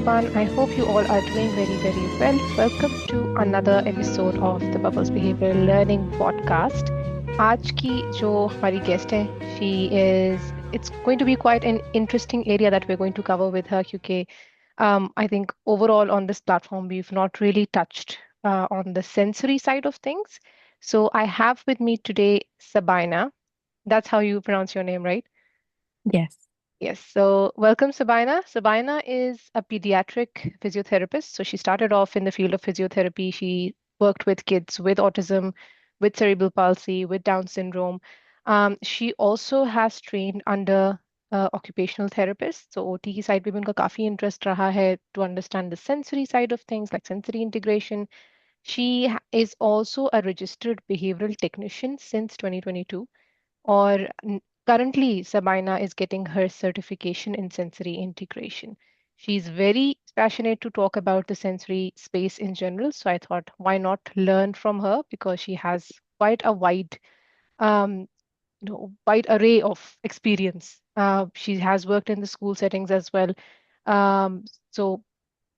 everyone. I hope you all are doing very, very well. Welcome to another episode of the Bubbles Behavioral Learning Podcast. आज की जो हमारी guest है, it's going to be quite an interesting area that we're going to cover with her क्योंकि I think overall on this platform, we've not really touched on the sensory side of things. So I have with me today Sabina. That's how you pronounce your name, right? Yes. Yes. So welcome, Sabina. Sabina is a pediatric physiotherapist. So she started off in the field of physiotherapy. She worked with kids with autism, with cerebral palsy, with Down syndrome. She also has trained under occupational therapists. So OT की side पे भी उनका काफी interest रहा है to understand the sensory side of things like sensory integration. Is also a registered behavioral technician since 2022. Or currently, Sabina is getting her certification in sensory integration. She's very passionate to talk about the sensory space in general. So I thought, why not learn from her because she has quite a um, wide array of experience. She has worked in the school settings as well. Um, so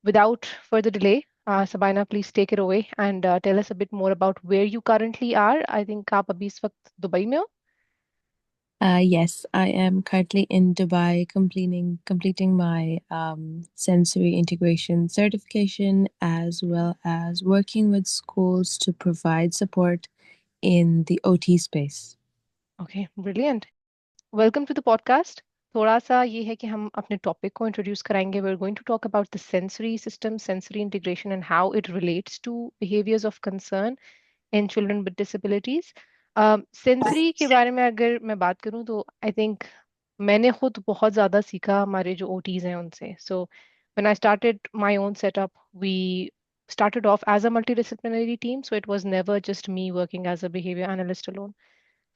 without further delay, Sabina, please take it away and tell us a bit more about where you currently are. I think आप अभी इस वक्त Dubai में हो. Yes, I am currently in Dubai completing my sensory integration certification as well as working with schools to provide support in the OT space. Okay, brilliant. Welcome to the podcast. थोड़ा सा ये है कि हम अपने topic को introduce कराएंगे. We are going to talk about the sensory system, sensory integration and how it relates to behaviours of concern in children with disabilities. Sensory के बारे में अगर मैं बात करूं तो आई थिंक मैंने खुद बहुत ज़्यादा सीखा हमारे जो ओटीज हैं उनसे. So when I started my own setup, we started off as a multidisciplinary team, so it was never just me working as a behavior analyst alone.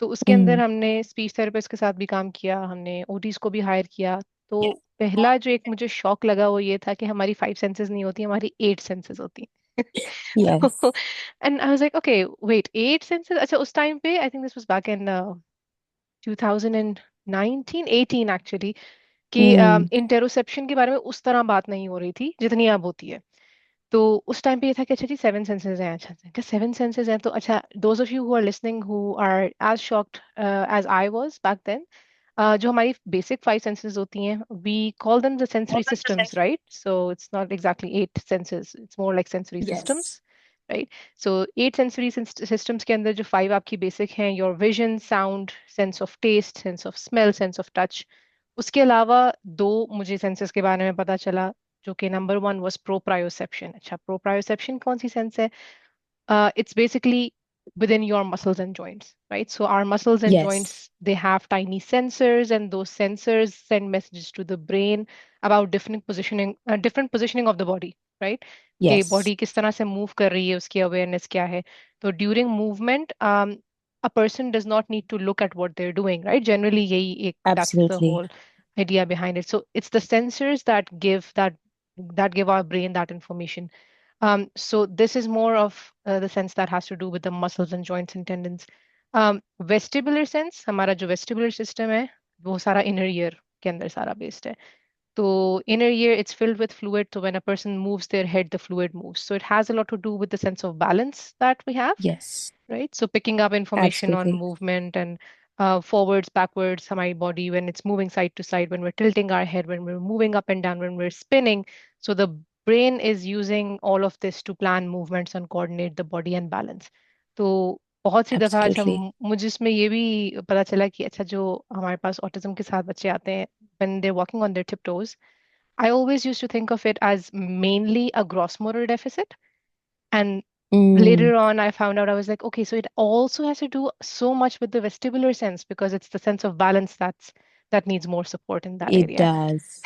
तो उसके अंदर Mm, हमने स्पीच थेरेपिस्ट के साथ भी काम किया, हमने ओटीज को भी हायर किया. तो पहला जो एक मुझे शौक लगा वो ये था कि हमारी 5 सेंसेस नहीं होती, हमारी 8 सेंसेस होती हैं. तो yes. And I was like okay wait 8 senses. अच्छा उस टाइम पे I think this was back in 2019 18 actually कि Mm, इंटेरोसेप्शन के बारे में उस तरह बात नहीं हो रही थी जितनी अब होती है. तो उस टाइम पे ये था कि अच्छा जी 7 सेंसेस हैं. अच्छा क्या 7 सेंसेस हैं? तो अच्छा those of you who are listening who are as shocked as I was back then, जो हमारी बेसिक 5 सेंसेस होती हैं we call them the sensory systems, right? So it's not exactly 8 senses, it's more like sensory yes. Systems, right? So 8 sensory systems के अंदर जो 5 आपकी basic हैं, your vision, sound, sense of taste, sense of smell, sense of touch. उसके अलावा दो मुझे senses के बारे में पता चला जो कि नंबर वन वाज प्रोप्रायोसेप्शन. अच्छा प्रोप्रायोसेप्शन कौन सी सेंस है? It's basically within your muscles and joints, right? So our muscles and Yes. joints, they have tiny sensors, and those sensors send messages to the brain about different positioning of the body, right? कि Yes. body किस तरह से move कर रही है, उसकी awareness क्या है. तो during movement, a person does not need to look at what they're doing, right? Generally, that's the Absolutely. whole idea behind it. So it's the sensors that give our brain that information. So this is more of the sense that has to do with the muscles and joints and tendons. Vestibular sense, हमारा जो vestibular system है वो सारा inner ear के अंदर सारा based है. So inner ear, it's filled with fluid. So when a person moves their head, the fluid moves. So it has a lot to do with the sense of balance that we have, Yes. right? So picking up information on Absolutely. movement and forwards, backwards, my body when it's moving side to side, when we're tilting our head, when we're moving up and down, when we're spinning. So the brain is using all of this to plan movements and coordinate the body and balance. तो बहुत सी दफा अच्छा Absolutely. मुझे इसमें ये भी पता चला कि अच्छा जो हमारे पास ऑटिज्म के साथ बच्चे आते हैं when they're walking on their tiptoes, I always used to think of it as mainly a gross motor deficit. And Mm, later on, I found out I was like, okay, so it also has to do so much with the vestibular sense because it's the sense of balance that needs more support in that it area. does.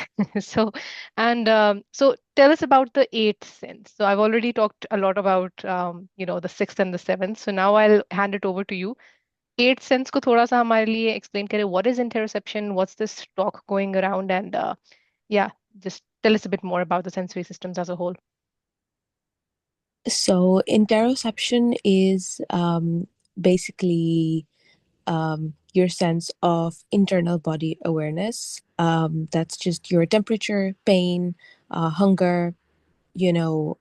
So, and so tell us about the eighth sense. So I've already talked a lot about the sixth and the seventh. So now I'll hand it over to you. Eighth sense को थोड़ा सा हमारे लिए explain करें. What is interoception? What's this talk going around? And yeah, just tell us a bit more about the sensory systems as a whole. So interoception is basically your sense of internal body awareness. That's just your temperature, pain, hunger, you know,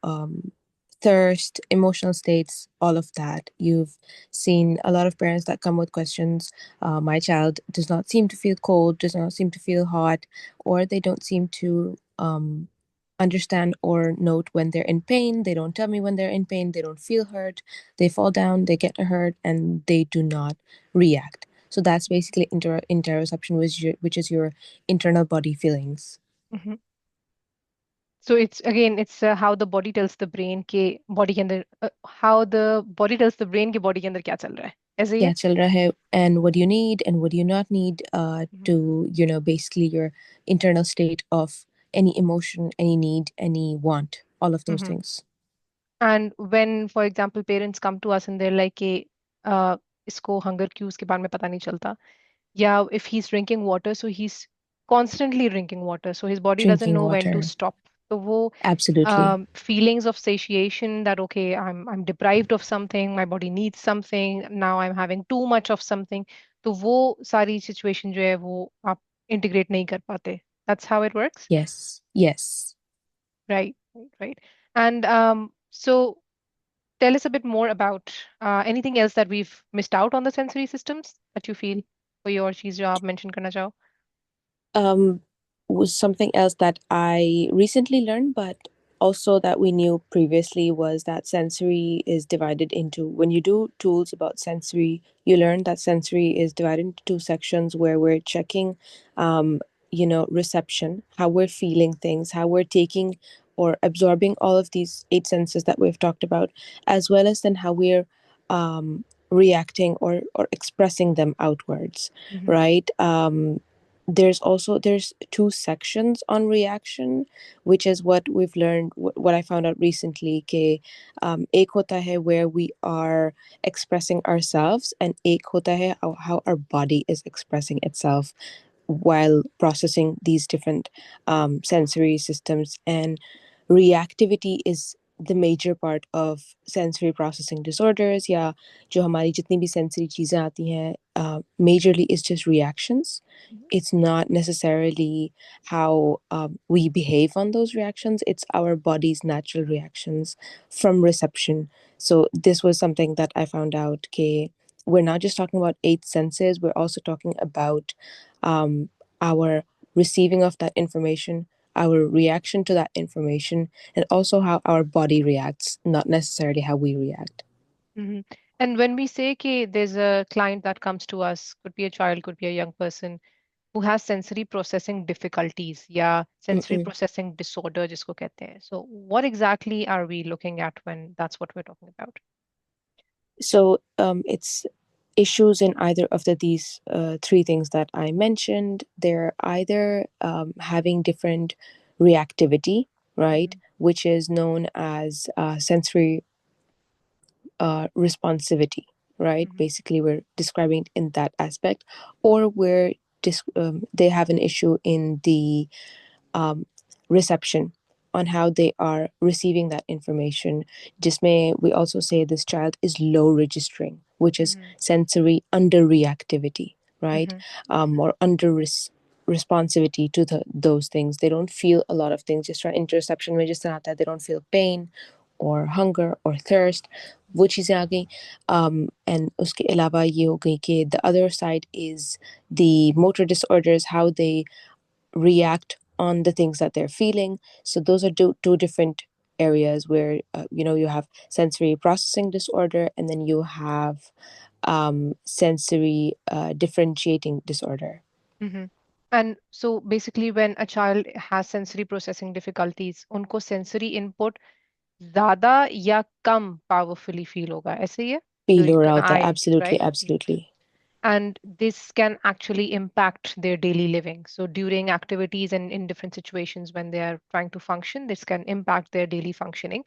thirst, emotional states, all of that. You've seen a lot of parents that come with questions. My child does not seem to feel cold, does not seem to feel hot, or they don't seem to understand or note when they're in pain. They don't tell me when they're in pain. They don't feel hurt. They fall down, they get hurt, and they do not react. So that's basically interoception, which is your internal body feelings. Mhm. So it's again, it's how the body tells the brain के body के अंदर how the body tells the brain के body के अंदर क्या चल रहा है ऐसे ही क्या है. चल रहा है and what do you need and what do you not need Mhm. to basically your internal state of any emotion, any need, any want, all of those Mhm. things. And when for example parents come to us and they're like कि इसको hunger cues के बारे में पता नहीं चलता. Yeah, if he's drinking water, so he's constantly drinking water, so his body doesn't Drinking know when to water, stop. So वो absolutely. feelings of satiation that okay, I'm deprived of something, my body needs something, now I'm having too much of something. तो वो सारी situation जो है वो आप integrate नहीं कर पाते. That's how it works. Yes, yes. Right, right, right. And so tell us a bit more about anything else that we've missed out on the sensory systems that you feel कोई और चीज जो आप mention करना चाहो. um, was something else that I recently learned, but also that we knew previously was that sensory is divided into, when you do tools about sensory, you learn that sensory is divided into two sections where we're checking, reception, how we're feeling things, how we're taking or absorbing all of these eight senses that we've talked about, as well as then how we're reacting or expressing them outwards, Mhm, right? There's two sections on reaction, which is what we've learned, what I found out recently ke ek hota hai where we are expressing ourselves, and ek hota hai how our body is expressing itself while processing these different sensory systems. And reactivity is the major part of sensory processing disorders, या जो हमारी जितनी भी sensory चीज़ें आती हैं, majorly is just reactions. mhm, It's not necessarily how we behave on those reactions. It's our body's natural reactions from reception. So this was something that I found out. Okay, we're not just talking about eight senses. We're also talking about um, our receiving of that information, our reaction to that information, and also how our body reacts, not necessarily how we react. mhm. And when we say कि there's a client that comes to us, could be a child, could be a young person who has sensory processing difficulties या sensory Mm-mm. processing disorder जिसको कहते हैं. So what exactly are we looking at when that's what we're talking about? So it's issues in either of these three things that I mentioned. They're either having different reactivity, right, Mhm, which is known as sensory responsivity, right? mhm, Basically, we're describing it in that aspect, or where they have an issue in the um, reception, on how they are receiving that information. Jisme, we also say this child is low registering, which is mhm, sensory under reactivity, right? mhm, Or under responsivity to those things. They don't feel a lot of things. Just try interoception में जिस तरह आता है, they don't feel pain or hunger or thirst. वो चीज़ें आ गई. And उसके अलावा ये हो गई कि the other side is the motor disorders, how they react on the things that they're feeling. So those are two different areas where you have sensory processing disorder, and then you have sensory differentiating disorder. mhm. And so basically when a child has sensory processing difficulties, उनको sensory input ज्यादा या कम powerfully feel होगा ऐसे ही है जो Feel you or can out there, I absolutely, right. absolutely. And this can actually impact their daily living. So during activities and in different situations when they are trying to function, this can impact their daily functioning.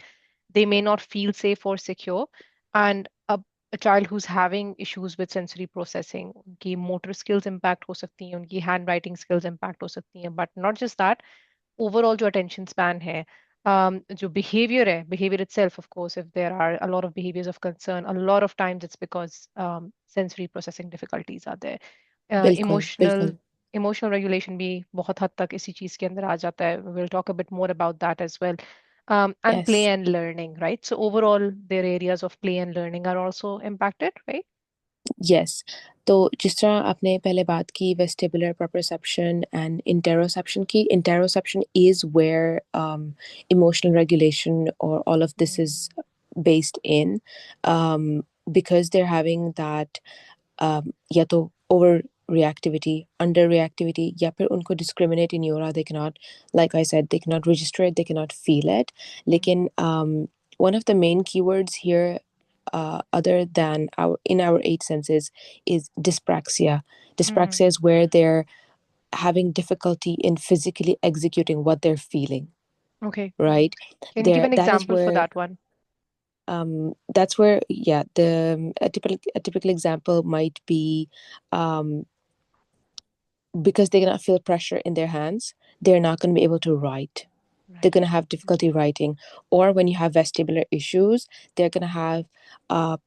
They may not feel safe or secure. And a child who's having issues with sensory processing, उनकी motor skills impact हो सकती हैं, उनकी handwriting skills impact हो सकती हैं. But not just that, overall जो attention span है, जो बिहेवियर है, behaviour itself of course, if there are a lot of behaviors of concern, a lot of times it's because sensory processing difficulties are there. बिल्कुल Emotional बिल्कुल. Emotional regulation भी बहुत हद तक इसी चीज के अंदर आ जाता है. We'll talk a bit more about that as well. And play Yes. and learning, right? So overall, their areas of play and learning are also impacted, right? Yes. तो जिस तरह आपने पहले बात की vestibular proprioception and interoception की, interoception is where emotional regulation or all of this is Hmm. based in, because they're having that या तो over reactivity, under reactivity, या फिर उनको discriminate in aura, they cannot, like I said, they cannot register it, they cannot feel it. Hmm. लेकिन one of the main keywords here, other than our eight senses, is dyspraxia. Hmm. Dyspraxia is where they're having difficulty in physically executing what they're feeling, Okay. right? Can you give There, an that is example for where that one? that's where, yeah, the a typical example might be, um, because they cannot feel pressure in their hands, they're not going to be able to write. They're Right. going to have difficulty writing. Or when you have vestibular issues, they're going to have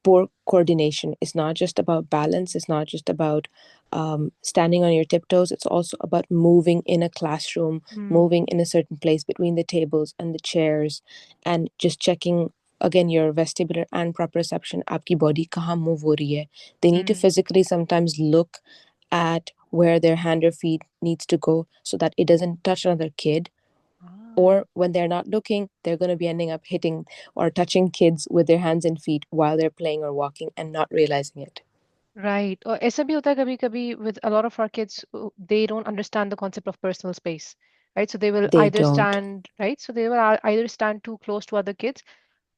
poor coordination. It's not just about balance, it's not just about standing on your tiptoes, it's also about moving in a classroom, Hmm. moving in a certain place between the tables and the chairs, and just checking again your vestibular and proprioception. Aapki body kahan move ho rahi hai. They need to Hmm. physically sometimes look at where their hand or feet needs to go so that it doesn't touch another kid, Ah. or when they're not looking, they're going to be ending up hitting or touching kids with their hands and feet while they're playing or walking and not realizing it. Right. और ऐसा भी होता है कभी कभी with a lot of our kids, they don't understand the concept of personal space, right? So they will They either don't. stand, right? So they will either stand too close to other kids.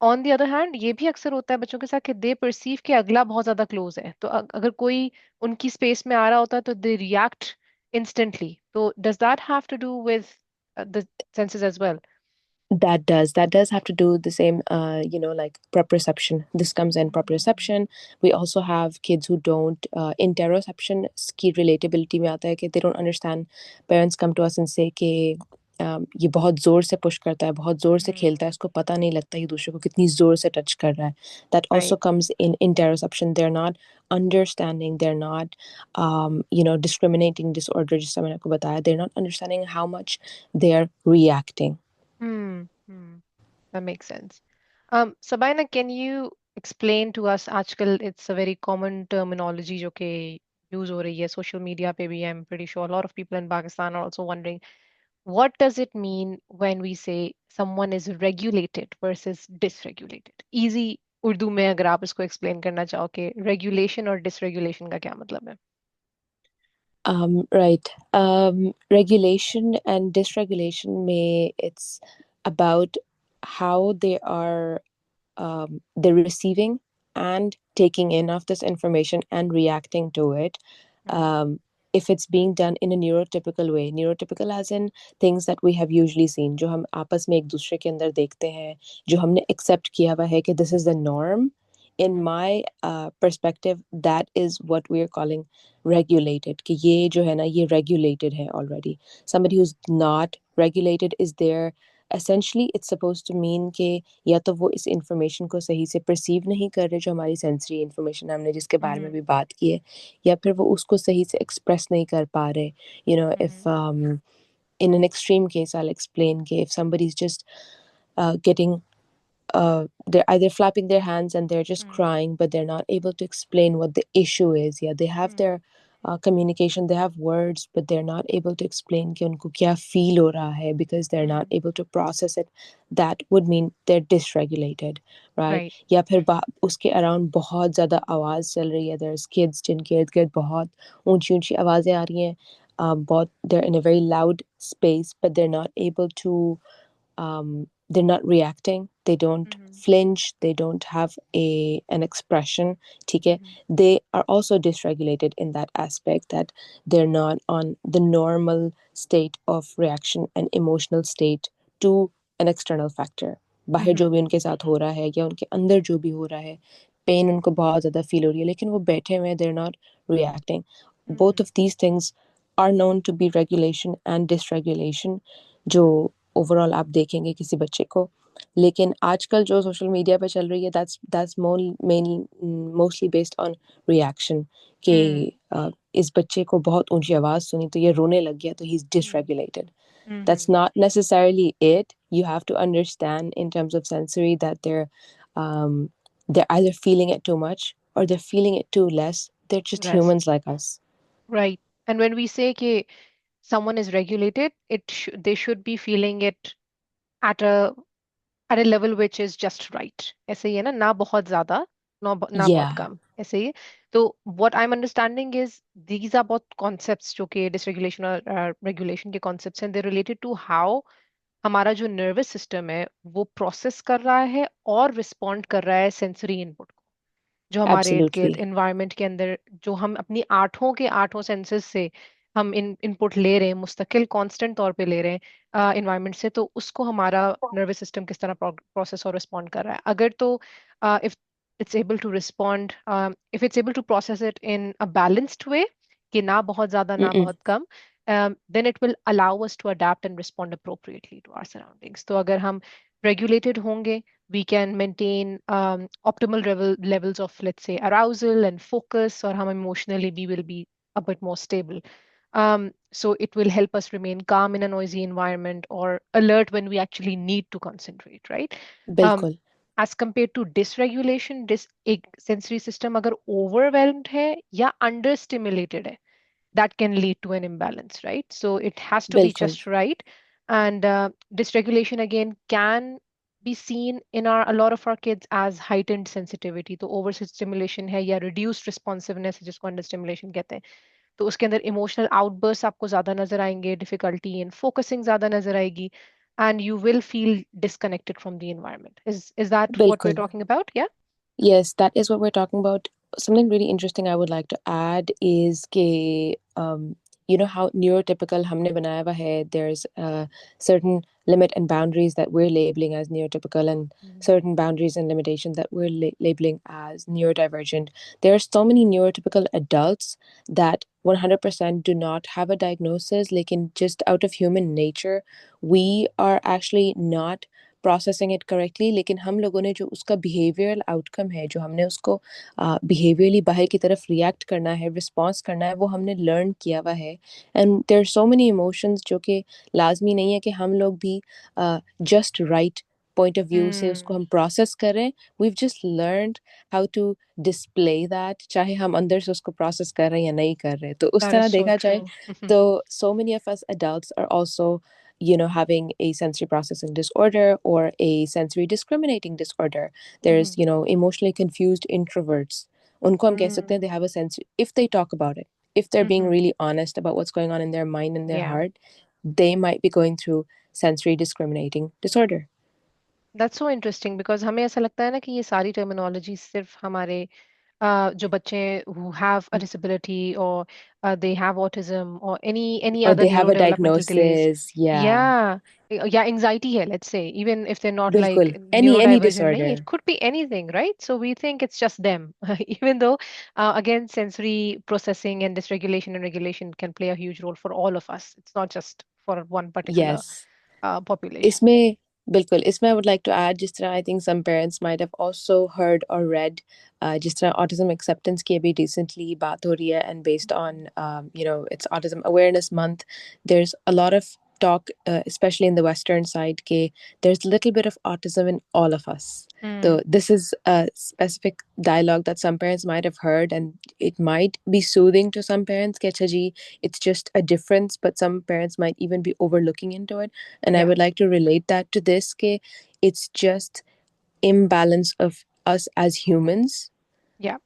On the other hand, ये भी अक्सर होता है बच्चों के साथ कि they perceive कि अगला बहुत ज्यादा क्लोज है, तो अगर कोई उनकी स्पेस में आ रहा होता है तो they react instantly. तो does that have to do with the senses as well? That does have to do the same, like proprioception. This comes in Hmm. proprioception. We also have kids who don't, interoception की relatability में आता है कि they don't understand. Parents come to us and say कि ये बहुत ज़ोर से पुश करता है, बहुत ज़ोर से खेलता है, Hmm. इसको पता नहीं लगता ये दूसरे को कितनी ज़ोर से टच कर रहा है. That also Right. comes in interoception. They're not understanding, they're not discriminating disorder, जिससे मैंने आपको बताया, they're not understanding how much they're reacting. Hmm. Hmm. That makes sense. Sabina, can you explain to us, आजकल it's a very common terminology जो कि use हो रही है social media पे भी. I'm pretty sure a lot of people in Pakistan are also wondering, what does it mean when we say someone is regulated versus dysregulated? Easy Urdu में अगर आप इसको explain करना चाहो कि regulation और dysregulation का क्या मतलब है? Right. Regulation and dysregulation may it's about how they're receiving and taking in of this information and reacting to it. Hmm. Um, if it's being done in a neurotypical way, neurotypical as in things that we have usually seen, जो हम आपस में एक दूसरे के अंदर देखते हैं, जो हमने accept किया हुआ है कि this is the norm. In Hmm. my perspective, that is what we are calling regulated. कि ये जो है ना ये regulated है already. Somebody who's not regulated is there. Essentially, it's supposed to mean कि या तो वो इस इंफॉर्मेशन को सही से परसीव नहीं कर रहे, जो हमारी सेंसरी इंफॉर्मेशन हमने जिसके बारे में Hmm. भी बात की है, या फिर वो उसको सही से एक्सप्रेस नहीं कर पा रहे. If Hmm. in an extreme case, I'll explain कि if somebody's just getting they're either flapping their hands and they're just Hmm. crying, but they're not able to explain what the issue is. Yeah, they have Hmm. their communication, they have words, but they're not able to explain कि उनको क्या feel हो रहा है, because they're not Hmm. able to process it. That would mean they're dysregulated, right? Right. या फिर उसके around बहुत ज़्यादा आवाज़ चल रही है. There's kids जिनके इर्द गिर्द बहुत ऊंची ऊंची आवाज़ें आ रही हैं. बहुत they're in a very loud space, but they're not able to they're not reacting, they don't Hmm. flinch, they don't have an expression. ठीक है? Hmm. They are also dysregulated in that aspect, that they're not on the normal state of reaction and emotional state to an external factor. बाहर जो Hmm. भी उनके साथ हो रहा है या उनके अंदर जो भी हो रहा है, पेन उनको बहुत ज़्यादा फील हो रही है, लेकिन वो बैठे हुए हैं, they're not reacting. Both Hmm. of these things are known to be regulation and dysregulation, जो ओवरऑल आप देखेंगे किसी बच्चे को. लेकिन आजकल जो सोशल मीडिया पे चल रही है, that's mostly based on reaction, कि Hmm. इस बच्चे को बहुत ऊंची आवाज सुनी तो ये रोने लग गया तो he is Mm. dysregulated. That's Mm-hmm. not necessarily it. You have to understand in terms of sensory that um, they're either feeling it too much or they're feeling it too less. They're just Rest. humans like us. Right. And when we say कि someone is regulated, they should be feeling it at a level which is just right. ऐसे ही है ना बहुत ज्यादा ना बहुत Yeah, कम ऐसे ही. तो what I'm understanding is these are both concepts जो कि dysregulation और regulation के concepts हैं. They're related to how हमारा जो nervous system है वो process कर रहा है और respond कर रहा है sensory input, जो हमारे इर्द गिर्द absolutely. इन्वायरमेंट के अंदर, जो हम अपनी आठों सेंसेस से हम इनपुट ले रहे हैं, मुस्तकिल कांस्टेंट तौर पे ले रहे हैं इन्वायरमेंट से, तो उसको हमारा नर्वस सिस्टम किस तरह प्रोसेस और रिस्पॉन्ड कर रहा है. अगर तो if it's able to respond, if it's able to process it in a balanced way, कि ना बहुत ज्यादा ना Mm-mm. बहुत कम, then it will allow us to adapt and respond appropriately to our surroundings. तो अगर हम regulated होंगे, we can maintain optimal levels of, let's say, arousal and focus, or how emotionally we will be a bit more stable. So it will help us remain calm in a noisy environment or alert when we actually need to concentrate, right? Um, बिल्कुल. as compared to dysregulation, एक sensory system अगर overwhelmed है या understimulated है, that can lead to an imbalance, right? So it has to be बिल्कुल. just right. And dysregulation again can be seen in a lot of our kids as heightened sensitivity. तो overstimulation है या reduced responsiveness है, जिसको understimulation कहते हैं. तो उसके अंदर emotional outbursts आपको ज्यादा नजर आएंगे, difficulty in focusing ज्यादा नजर आएगी, and you will feel disconnected from the environment. Is that what we're बिल्कुल. talking about? Yeah. Yes, that is what we're talking about. Something really interesting I would like to add is ke, you know how neurotypical हमने बनाया हुआ है, there's a certain limit and boundaries that we're labeling as neurotypical and Mhm. certain boundaries and limitations that we're labeling as neurodivergent. There are so many neurotypical adults that 100% do not have a diagnosis, like in just out of human nature, we are actually not processing it correctly, लेकिन हम लोगों ने जो उसका behavioural outcome है, जो हमने उसको बिहेवियरली बाहर की तरफ रिएक्ट करना है, रिस्पॉन्स करना है, वो हमने लर्न किया हुआ है. And there are so many emotions जो कि लाजमी नहीं है कि हम लोग भी just right point of view से उसको Hmm. हम प्रोसेस करें. We just learned how to display that, चाहे हम अंदर से उसको प्रोसेस कर रहे हैं या नहीं कर रहे. तो उस That is तरह so देखा जाए true. तो so many of us adults are also, you know, having a sensory processing disorder or a sensory discriminating disorder. There's, Mhm. you know, emotionally confused introverts. उनको हम कह सकते हैं Mm. they have a sense, if they talk about it, if they're being Mhm. really honest about what's going on in their mind and their Yeah, heart, they might be going through sensory discriminating disorder. that's so interesting because हमें ऐसा लगता है ना कि ये सारी terminology सिर्फ हमारे जो बच्चे who have a disability or they have autism or any Or other they have a neurodevelopmental delays, diagnosis. Yeah. yeah, या anxiety है, let's say, even if they're not like बिल्कुल. Any neurodivergent, नहीं, disorder. it could be anything, right? So we think it's just them, even though again sensory processing and dysregulation and regulation can play a huge role for all of us. It's not just for one particular Yes. population. इसमें बिल्कुल, इसमें I would like to add, जिस तरह I think some parents might have also heard or read, जिस तरह autism acceptance की अभी recently बात हो रही है, and based on you know, it's Autism Awareness Month, there's a lot of talk, especially in the Western side, के there's a little bit of autism in all of us. So Mm, this is a specific dialogue that some parents might have heard, and it might be soothing to some parents कि अच्छा जी, it's just a difference, but some parents might even be overlooking into it. And I yeah, would like to relate that to this ke it's just imbalance of us as humans yeah.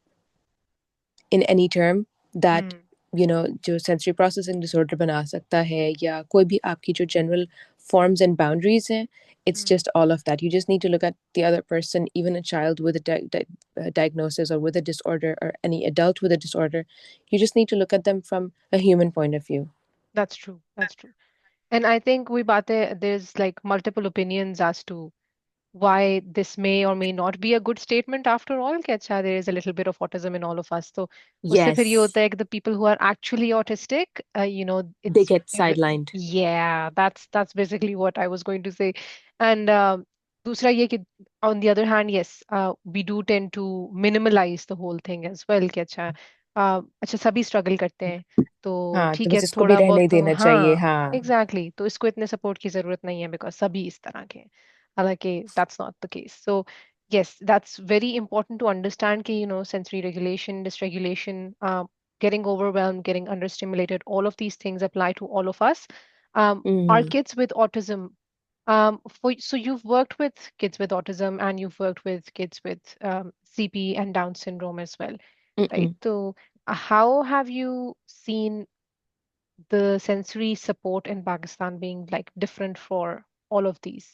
in any term that, Mm, you know, जो sensory processing disorder बना सकता है या कोई भी आपकी जो general forms and boundaries हैं, it's mm. just all of that. You just need to look at the other person, even a child with a diagnosis or with a disorder, or any adult with a disorder. You just need to look at them from a human point of view. That's true. That's true. And I think there's like multiple opinions as to why this may or may not be a good statement after all. कि अच्छा, there is a little bit of autism in all of us. So उससे फिर ये Yes, होता है कि the people who are actually autistic, they it's get sidelined. yeah, that's basically what I was going to say. And दूसरा ये कि on the other hand, yes, we do tend to minimalize the whole thing as well. कि अच्छा, अच्छा सभी struggle करते हैं तो हाँ, तो ठीक है बस इसको भी थोड़ा बहुत रहने तो देना चाहिए। हाँ हाँ। एग्जैक्टली तो इसको इतने सपोर्ट की जरूरत नहीं है बिकॉज सभी इस तरह के हैं हालांकि that's not the case so yes that's very important to understand कि sensory regulation dysregulation getting overwhelmed getting understimulated all of these things apply to all of us our hmm. kids with autism so you've worked with kids with autism and you've worked with kids with CP and Down syndrome as well, right? Hmm. So, how have you seen the sensory support in Pakistan being like different for all of these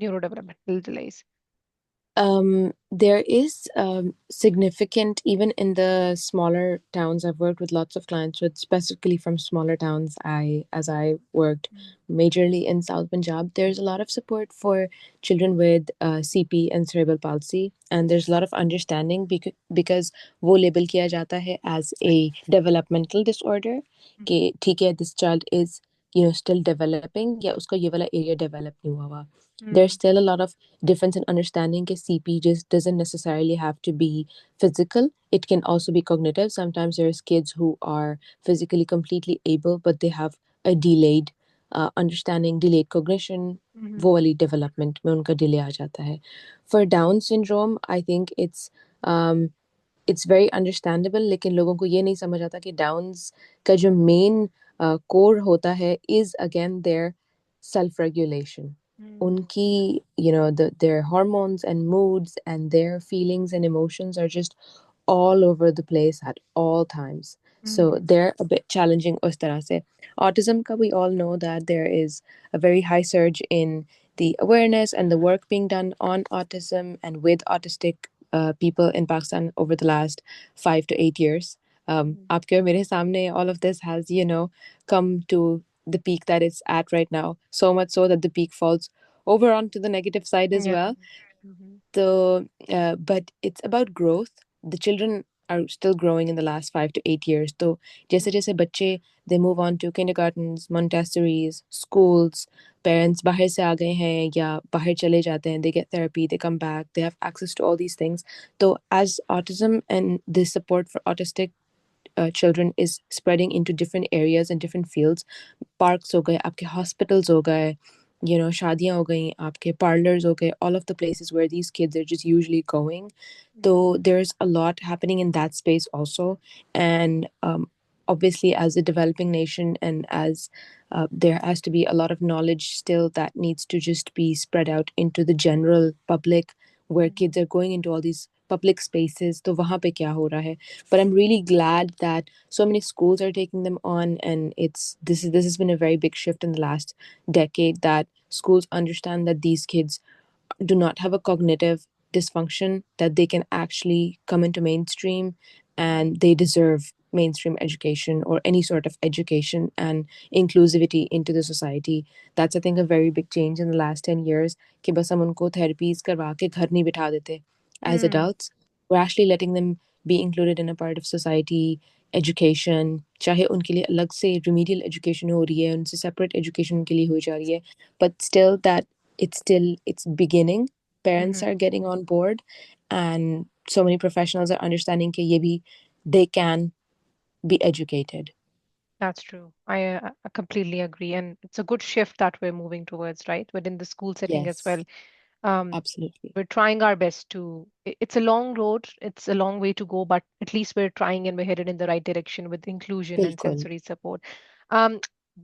neurodevelopmental delays? There is significant, even in the smaller towns. I've worked with lots of clients with specifically from smaller towns. As I worked majorly in South Punjab, there's a lot of support for children with CP and cerebral palsy, and there's a lot of understanding because वो label किया जाता है as a developmental disorder. कि ठीक है, this child is still developing या उसका ये वाला area develop नहीं हुआ हुआ. There's Mm, still a lot of difference in understanding that CP just doesn't necessarily have to be physical. It can also be cognitive. Sometimes there's kids who are physically completely able, but they have a delayed understanding, delayed cognition. mhm, वो वाली development में उनका delay आ जाता है. For Down syndrome, I think um, it's very understandable, लेकिन लोगों को ये नहीं समझ आता कि डाउन्स का जो मेन कोर होता है is again their self regulation. mm, Unki, their hormones and moods and their feelings and emotions are just all over the place at all times. So mm, they're a bit challenging us tarah se. Autism ka, we all know that there is a very high surge in the awareness and the work being done on autism and with autistic people in Pakistan over the last 5 to 8 years. mhm. Aapke aur mere samne, all of this has, come to the peak that it's at right now. So much so that the peak falls over onto the negative side as Yeah. well. Mhm, So, but it's about growth. The children are still growing in the last 5 to 8 years. So, जैसे mhm, जैसे बच्चे they move on to kindergartens, Montessori's, schools, parents बाहर से आ गए हैं या बाहर चले जाते हैं, they get therapy, they come back, they have access to all these things. So, as autism and the support for autistic children is spreading into different areas and different fields, parks हो गए, आपके hospitals हो गए, शादियाँ हो गई, आपके parlours हो गए, all of the places where these kids are just usually going. So mhm, there's a lot happening in that space also. And obviously, as a developing nation, and as there has to be a lot of knowledge still that needs to just be spread out into the general public, where kids mhm. are going into all these public spaces. तो वहाँ पे क्या हो रहा है? But I'm really glad that so many schools are taking them on, and this has been a very big shift in the last decade, that schools understand that these kids do not have a cognitive dysfunction, that they can actually come into mainstream and they deserve mainstream education or any sort of education and inclusivity into the society. That's, I think, a very big change in the last 10 years कि बस हम उनको therapies करवा के घर नहीं बिठा देते. As Mm, adults, we're actually letting them be included in a part of society, education, चाहे उनके लिए अलग से remedial education हो रही है, उनसे separate education उनके लिए हो जा रही है, but still that it's beginning. Parents mhm. are getting on board, and so many professionals are understanding कि ये भी they can be educated. That's true. I completely agree, and it's a good shift that we're moving towards, right? Within the school setting as Yes, well. Um, absolutely. we're trying our best to. It's a long road. It's a long way to go, but at least we're trying and we're headed in the right direction with inclusion and बिल्कुल. sensory support. Um,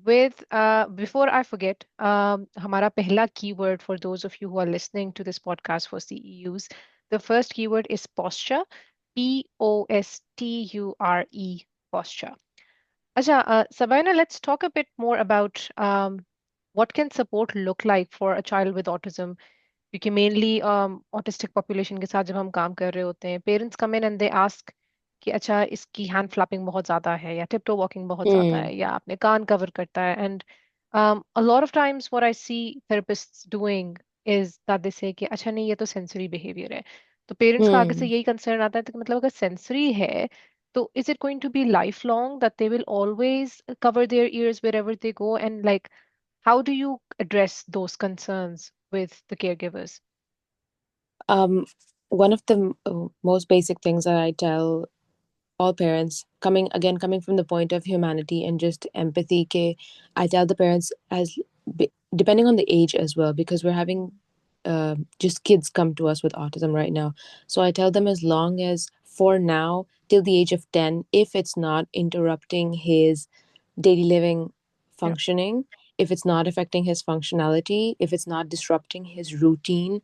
with before I forget, हमारा पहला keyword for those of you who are listening to this podcast for CEUs, the first keyword is posture, POSTURE, posture. Acha, Sabina, let's talk a bit more about what can support look like for a child with autism. क्योंकि mainly autistic population के साथ जब हम काम कर रहे होते हैं parents come in and they ask कि अच्छा इसकी हैंड फ्लैपिंग बहुत ज़्यादा है या टिप टो वॉकिंग बहुत ज़्यादा Hmm. है या अपने कान कवर करता है and a lot of times what I see therapists doing is that they say कि अच्छा नहीं ये तो सेंसरी बिहेवियर है तो पेरेंट्स का आगे से Hmm. यही कंसर्न आता है तो मतलब अगर सेंसरी है तो is it going to be lifelong that they will always cover their ears wherever they go and like how do you address those concerns with the caregivers? Um, One of the most basic things that I tell all parents, coming from the point of humanity and just empathy, ke I tell the parents, depending on the age as well, because we're having just kids come to us with autism right now. So I tell them, as long as for now till the age of 10, if it's not interrupting his daily living Yeah. functioning, if it's not affecting his functionality, if it's not disrupting his routine,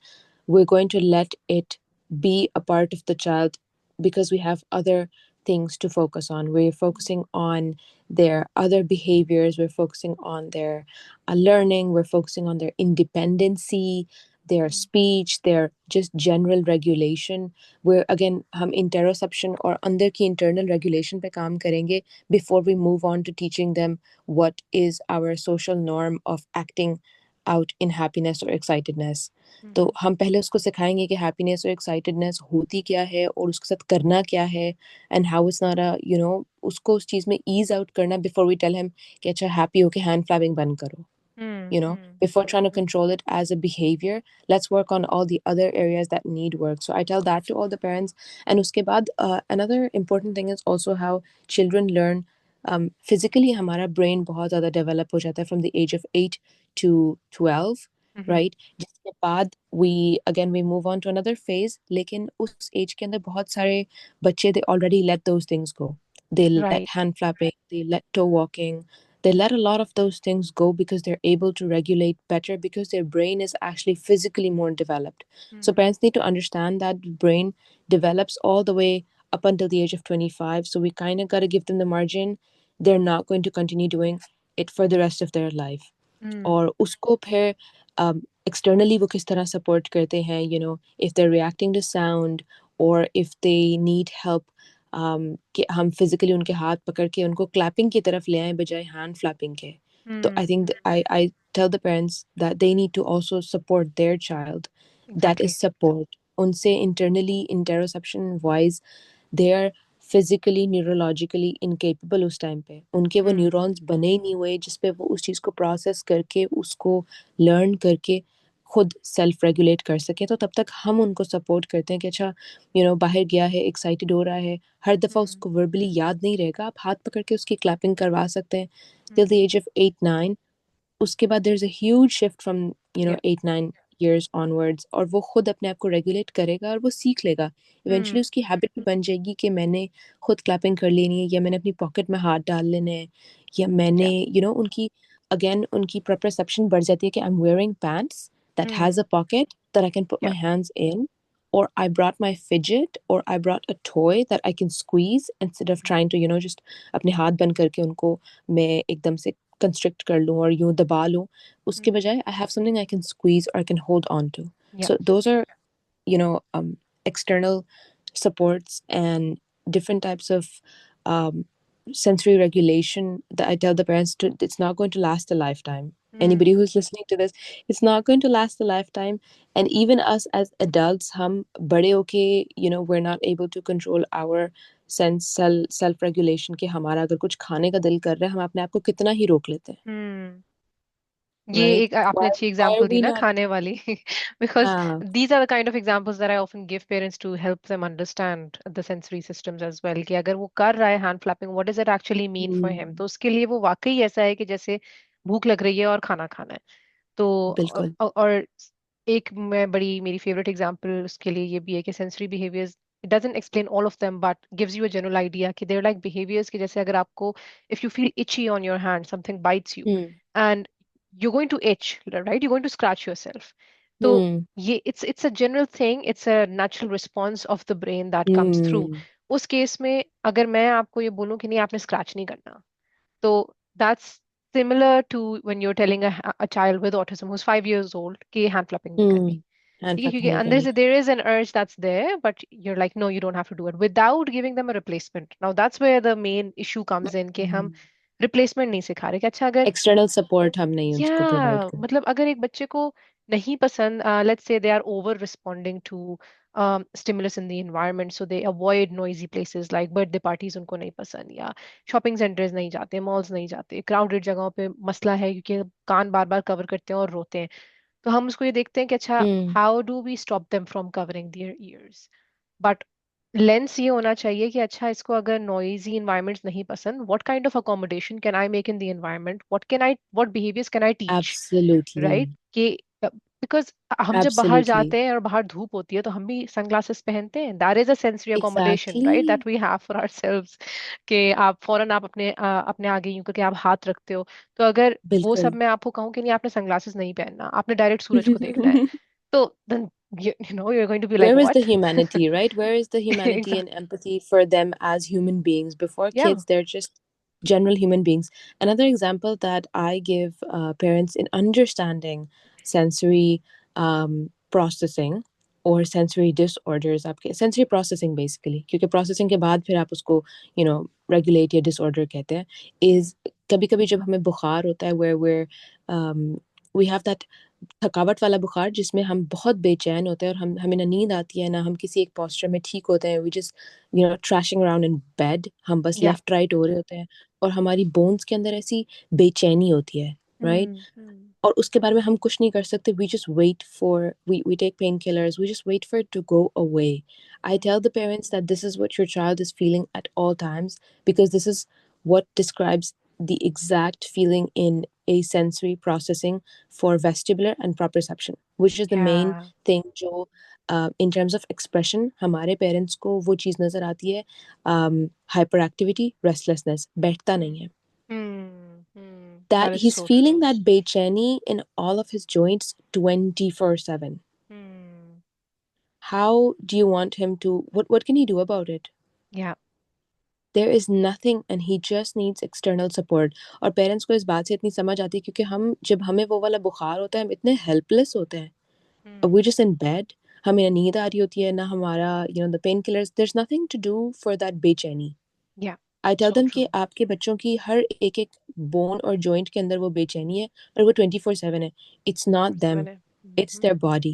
we're going to let it be a part of the child, because we have other things to focus on. We're focusing on their other behaviors, we're focusing on their learning, we're focusing on their independency, their Mm. speech, their just general regulation. We're again हम interoception और अंदर की internal regulation पे काम करेंगे before we move on to teaching them what is our social norm of acting out in happiness or excitedness. तो हम पहले उसको सिखाएंगे कि हैप्पीनेस और एक्साइटेडनेस होती क्या है और उसके साथ करना क्या है, and how it's not a उसको उस चीज़ में ईज आउट करना बिफोर वी टेल हिम कि अच्छा हैप्पी होके हैंड फ्लैपिंग बंद करो. Mm. you know before trying to control it as a behavior, let's work on all the other areas that need work. So I tell that to all the parents. And uske baad, another important thing is also how children learn physically. Hamara brain bahut zyada develop ho jata hai from the age of 8 to 12, Mhm. right? जिसके बाद we move on to another phase, लेकिन उस age के अंदर बहुत सारे बच्चे they already let those things go. They Right. let hand flapping, they let toe walking, they let a lot of those things go because they're able to regulate better, because their brain is actually physically more developed. So Mm. parents need to understand that the brain develops all the way up until the age of 25. So we kind of got to give them the margin. They're not going to continue doing it for the rest of their life. Mm. और उसको फिर externally वो किस तरह support करते हैं, if they're reacting to sound, or if they need help, कि हम physically उनके हाथ पकड़ के उनको clapping की तरफ ले आएं बजाय hand flapping के. तो I Mm. think I tell the parents that they need to also support their child. That is Exactly. support. उनसे internally interoception wise, they are physically neurologically incapable उस टाइम पे. उनके वो Mm. न्यूरॉन्स बने ही नहीं हुए जिस पे वो उस चीज़ को प्रोसेस करके उसको लर्न करके खुद सेल्फ रेगुलेट कर सके. तो तब तक हम उनको सपोर्ट करते हैं कि अच्छा बाहर गया है, एक्साइटेड हो रहा है, हर दफ़ा Mm. उसको वर्बली याद नहीं रहेगा, आप हाथ पकड़ के उसकी क्लैपिंग करवा सकते हैं till the Mm. Age of 8-9. उसके बाद there is a huge shift from Yeah. 8-9 years onwards, और वो खुद अपने आप को रेगुलेट करेगा और वो सीख लेगा. Eventually Mm. उसकी हैबिट भी बन जाएगी कि मैंने खुद क्लैपिंग कर लेनी है, या मैंने अपनी पॉकेट में हाथ डाल लेने हैं, या मैंने Yeah. उनकी अगेन उनकी परसेप्शन बढ़ जाती है कि I am wearing pants that Mm. has a pocket that I can put my Yeah. hands in, or I brought my fidget, or I brought a toy that I can squeeze instead of trying to just अपने हाथ बंद करके उनको मैं एकदम से constrict कर लूँ और यूं दबा लूँ. उसके Mm. बजाय I have something I can squeeze or I can hold on to. Yeah. So those are external supports and different types of um, sensory regulation that I tell the parents to. It's not going to last a lifetime. Mm. Anybody who's listening to this, it's not going to last a lifetime. And even us as adults, हम बड़े होके, we're not able to control our self regulation. कि हमारा अगर कुछ खाने का दिल कर रहा है, हम अपने आप को कितना ही रोक लेते हैं, Mm. ये right? एक आपने अच्छी Why are example the we ना not? खाने वाली because हाँ. these are the kind of examples that I often give parents to help them understand the sensory systems as well कि अगर वो कर रहा है hand flapping what does it actually mean for him. तो उसके लिए वो वाकई ऐसा है कि जैसे भूख लग रही है और खाना खाना है. तो बिल्कुल. और एक मैं बड़ी मेरी फेवरेट एग्जांपल उसके लिए ये भी है कि sensory behaviours it doesn't explain all of them but gives you a general idea कि they're like behaviors कि जैसे अगर आपको if you feel itchy on your hand something bites you hmm. and you're going to itch right you're going to scratch yourself तो हम्म. ये it's a general thing it's a natural response of the brain that comes through. हम्म. उस case में अगर मैं आपको ये बोलूं कि नहीं आपने स्क्रैच नहीं करना तो that's similar to when you're telling a child with autism who's 5 years old कि hand flapping नहीं करनी. हैंड ठीक है क्योंकि फ्लैपिंग नहीं अंदर करनी. से there is an urge that's there but you're like no you don't have to do it without giving them a replacement. Now that's where the main issue comes in कि हम replacement नहीं सिखा रहे कि अच्छा अगर एक्सटर्नल सपोर्ट हम नहीं उसको प्रोवाइड या कर. मतलब अगर एक बच्चे को नहीं पसंद let's say they are over responding to stimulus in the environment so they avoid noisy places like birthday parties उनको नहीं पसंद या shopping centers नहीं जाते malls नहीं जाते crowded जगहों पे मसला है क्योंकि कान बार बार कवर करते हैं और रोते हैं. तो हम उसको ये देखते हैं कि अच्छा हम्म. how do we stop them from covering their ears but lens ये होना चाहिए कि अच्छा इसको अगर नॉइजी इन्वायरमेंट्स नहीं पसंद, what kind of accommodation can I make in the environment, what behaviours can I teach, right? Absolutely. कि बिकॉज हम जब बाहर Absolutely. जाते हैं और बाहर धूप होती है तो हम भी सनग्लासेस पहनते हैं, that is a sensory accommodation, right, Exactly. That we have for ourselves. कि आप फौरन आप अपने आगे यूं करके आप हाथ रखते हो। तो अगर वो सब बिल्कुल. मैं आपको कहूँ कि नहीं आपने सनग्लासेस नहीं पहनना, आपने डायरेक्ट सूरज को देखना है, तो then you're going to be like Where is the what? humanity, right? Where is the humanity and Exactly. empathy for them as human beings? Before Yeah. kids, they're just general human beings. Another example that I give parents in understanding sensory processing or sensory disorders, आपके sensory processing basically, क्योंकि processing के बाद फिर आप उसको you know regulate या disorder कहते हैं, is कभी कभी जब हमें बुखार होता है where we have that थकावट वाला बुखार जिसमें हम बहुत बेचैन होते हैं और हमें ना नींद आती है ना हम किसी एक पोस्चर में ठीक होते हैं, we just trashing around in bed, हम बस Yeah. लेफ्ट राइट हो रहे होते हैं और हमारी बोन्स के अंदर ऐसी बेचैनी होती है, राइट? Hmm. और उसके बारे में हम कुछ नहीं कर सकते, we just wait for we take painkillers, we just wait for it to go away. I tell the parents that this is what your child is feeling at all times because this is what describes the exact feeling in a sensory processing for vestibular and proprioception, which is the main Yeah. thing जो in terms of expression हमारे parents को वो चीज़ नज़र आती है, hyperactivity, restlessness, बैठता नहीं है, That that is he's so true. feeling that bechani in all of his joints 24/7. Hmm. How do you want him to, what can he do about it? Yeah. There is nothing, and he just needs external support. और parents को इस बात से इतनी समझ आती है क्योंकि हम जब हमें वो वाला बुखार होता है हम इतने हेल्पलेस होते हैं, Hmm. we just in bed, हमें ना नींद आ रही होती है ना हमारा the painkillers, there's nothing to do for that बेचैनी. Yeah. I tell So them कि true. आपके बच्चों की हर एक एक बोन और जॉइंट के अंदर वो बेचैनी है और वो 24/7 है. It's not them, 24/7 है. it's their body.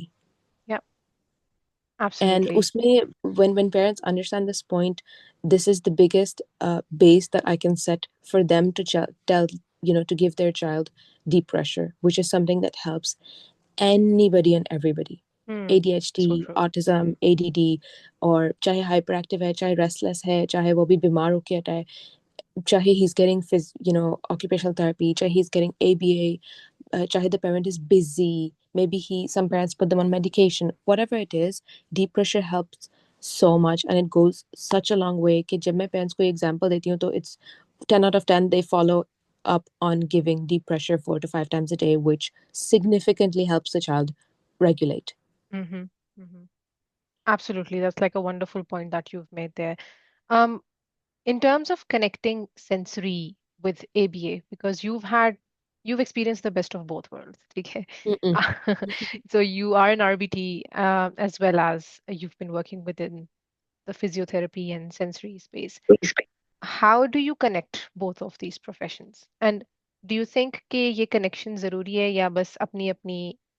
Yeah. And Absolutely. उसमें when parents understand this point, this is the biggest base that I can set for them to tell to give their child deep pressure, which is something that helps anybody and everybody. ADHD, So true. autism, ADD, और चाहे hyperactive है, चाहे restless है, चाहे वो भी बीमार होके हटा है, चाहे he's getting occupational therapy, चाहे he's getting ABA, चाहे the parent is busy, maybe some parents put them on medication, whatever it is, deep pressure helps so much and it goes such a long way कि जब मैं parents को example देती हूँ तो it's 10 out of 10 they follow up on giving deep pressure 4 to 5 times a day, which significantly helps the child regulate. Mm-hmm. Mm-hmm. Absolutely. That's like a wonderful point that you've made there. Um, in terms of connecting sensory with ABA, because you've experienced the best of both worlds, okay? Mm-mm. So you are an RBT, as well as you've been working within the physiotherapy and sensory space. How do you connect both of these professions? And do you think कि ये connection जरूरी है या बस अपने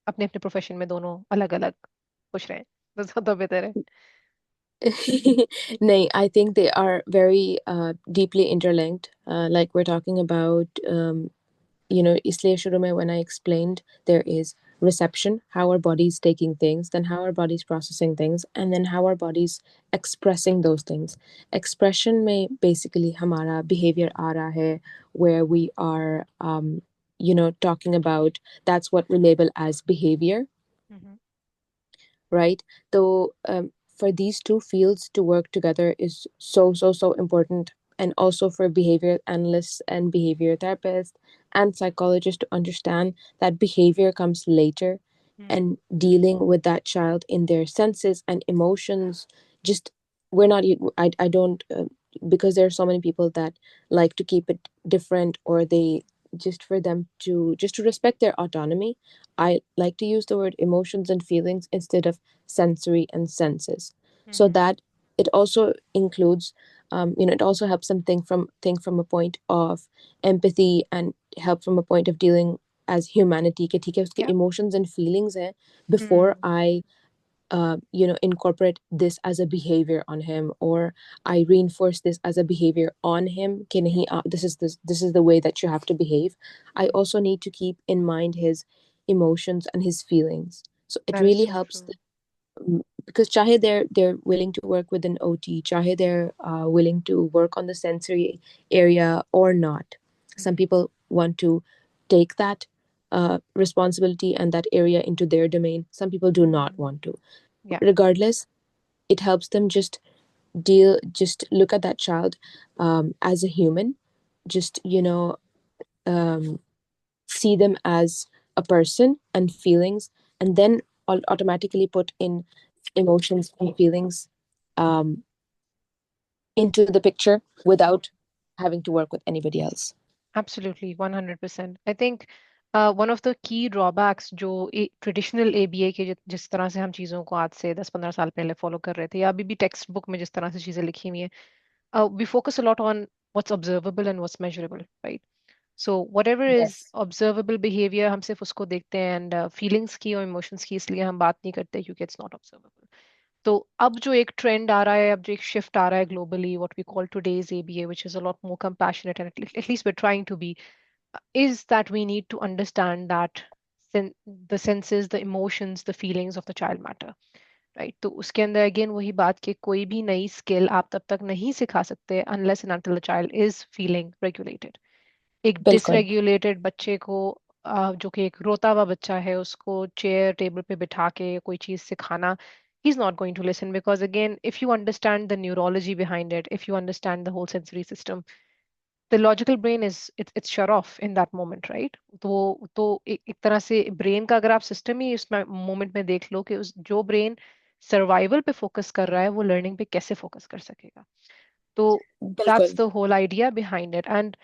अपने profession में दोनों अलग अलग खुश रहें तो ज्यादा बेहतर है? Nay, I think they are very deeply interlinked. Like we're talking about, इसलिए शुरू में when I explained there is reception, how our body's taking things, then how our body's processing things, and then how our body's expressing those things. Expression में basically हमारा behavior आ रहा है, where we are, talking about, that's what we label as behavior, Mhm. right? So for these two fields to work together is so, so, so important. And also for behavior analysts and behavior therapists and psychologists to understand that behavior comes later, Mm. and dealing with that child in their senses and emotions. Just, we're not, I don't, because there are so many people that like to keep it different, or they just for them to just to respect their autonomy. I like to use the word emotions and feelings instead of sensory and senses, so Mhm. that it also includes, it also helps them think from a point of empathy and help from a point of dealing as humanity कि ठीक है उसके Yeah. emotions and feelings हैं before Mm. I incorporate this as a behavior on him, or I reinforce this as a behavior on him कि नहीं, this is the way that you have to behave. I Mm. also need to keep in mind his emotions and his feelings, so it That is really so helps true. because chahe they're willing to work with an OT, chahe they're willing to work on the sensory area or not. Some people want to take that responsibility and that area into their domain. Some people do not want to. Yeah, Regardless, it helps them just look at that child as a human, just um, see them as a person and feelings, and then automatically put in emotions and feelings um, into the picture without having to work with anybody else. absolutely, 100%. I think one of the key drawbacks जो traditional ABA के जिस तरह से हम चीज़ों को आज से 10-15 साल पहले फॉलो कर रहे थे या अभी भी टेक्स्ट बुक में जिस तरह से चीज़ें लिखी हुई हैं we focus a lot on what's observable and what's measurable, right? So whatever is Yes. observable behavior हम सिर्फ उसको देखते हैं and feelings की और emotions की इसलिए हम बात नहीं करते क्योंकि it's not observable. तो अब जो एक ट्रेंड आ रहा है अब जो एक शिफ्ट आ रहा है globally what we call today's ABA which is a lot more compassionate and at least we're trying to be is that we need to understand that the senses the emotions the feelings of the child matter, right? तो उसके अंदर again वही बात कि कोई भी नई skill आप तब तक नहीं सिखा सकते unless and until the child is feeling regulated. एक बिल्कुल डिसरेगुलेटेड बच्चे को जो कि एक रोता हुआ बच्चा है उसको चेयर टेबल पे बिठा के कोई चीज सिखाना he's not going to listen because again if you understand the neurology behind it if you understand the whole sensory system the logical brain is it's shut off in that moment, right? तो एक तरह से brain का अगर आप system ही इस moment में देख लो कि उस जो ब्रेन सर्वाइवल पे फोकस कर रहा है वो लर्निंग पे कैसे फोकस कर सकेगा. So that's बिल्कुल the whole idea behind it. And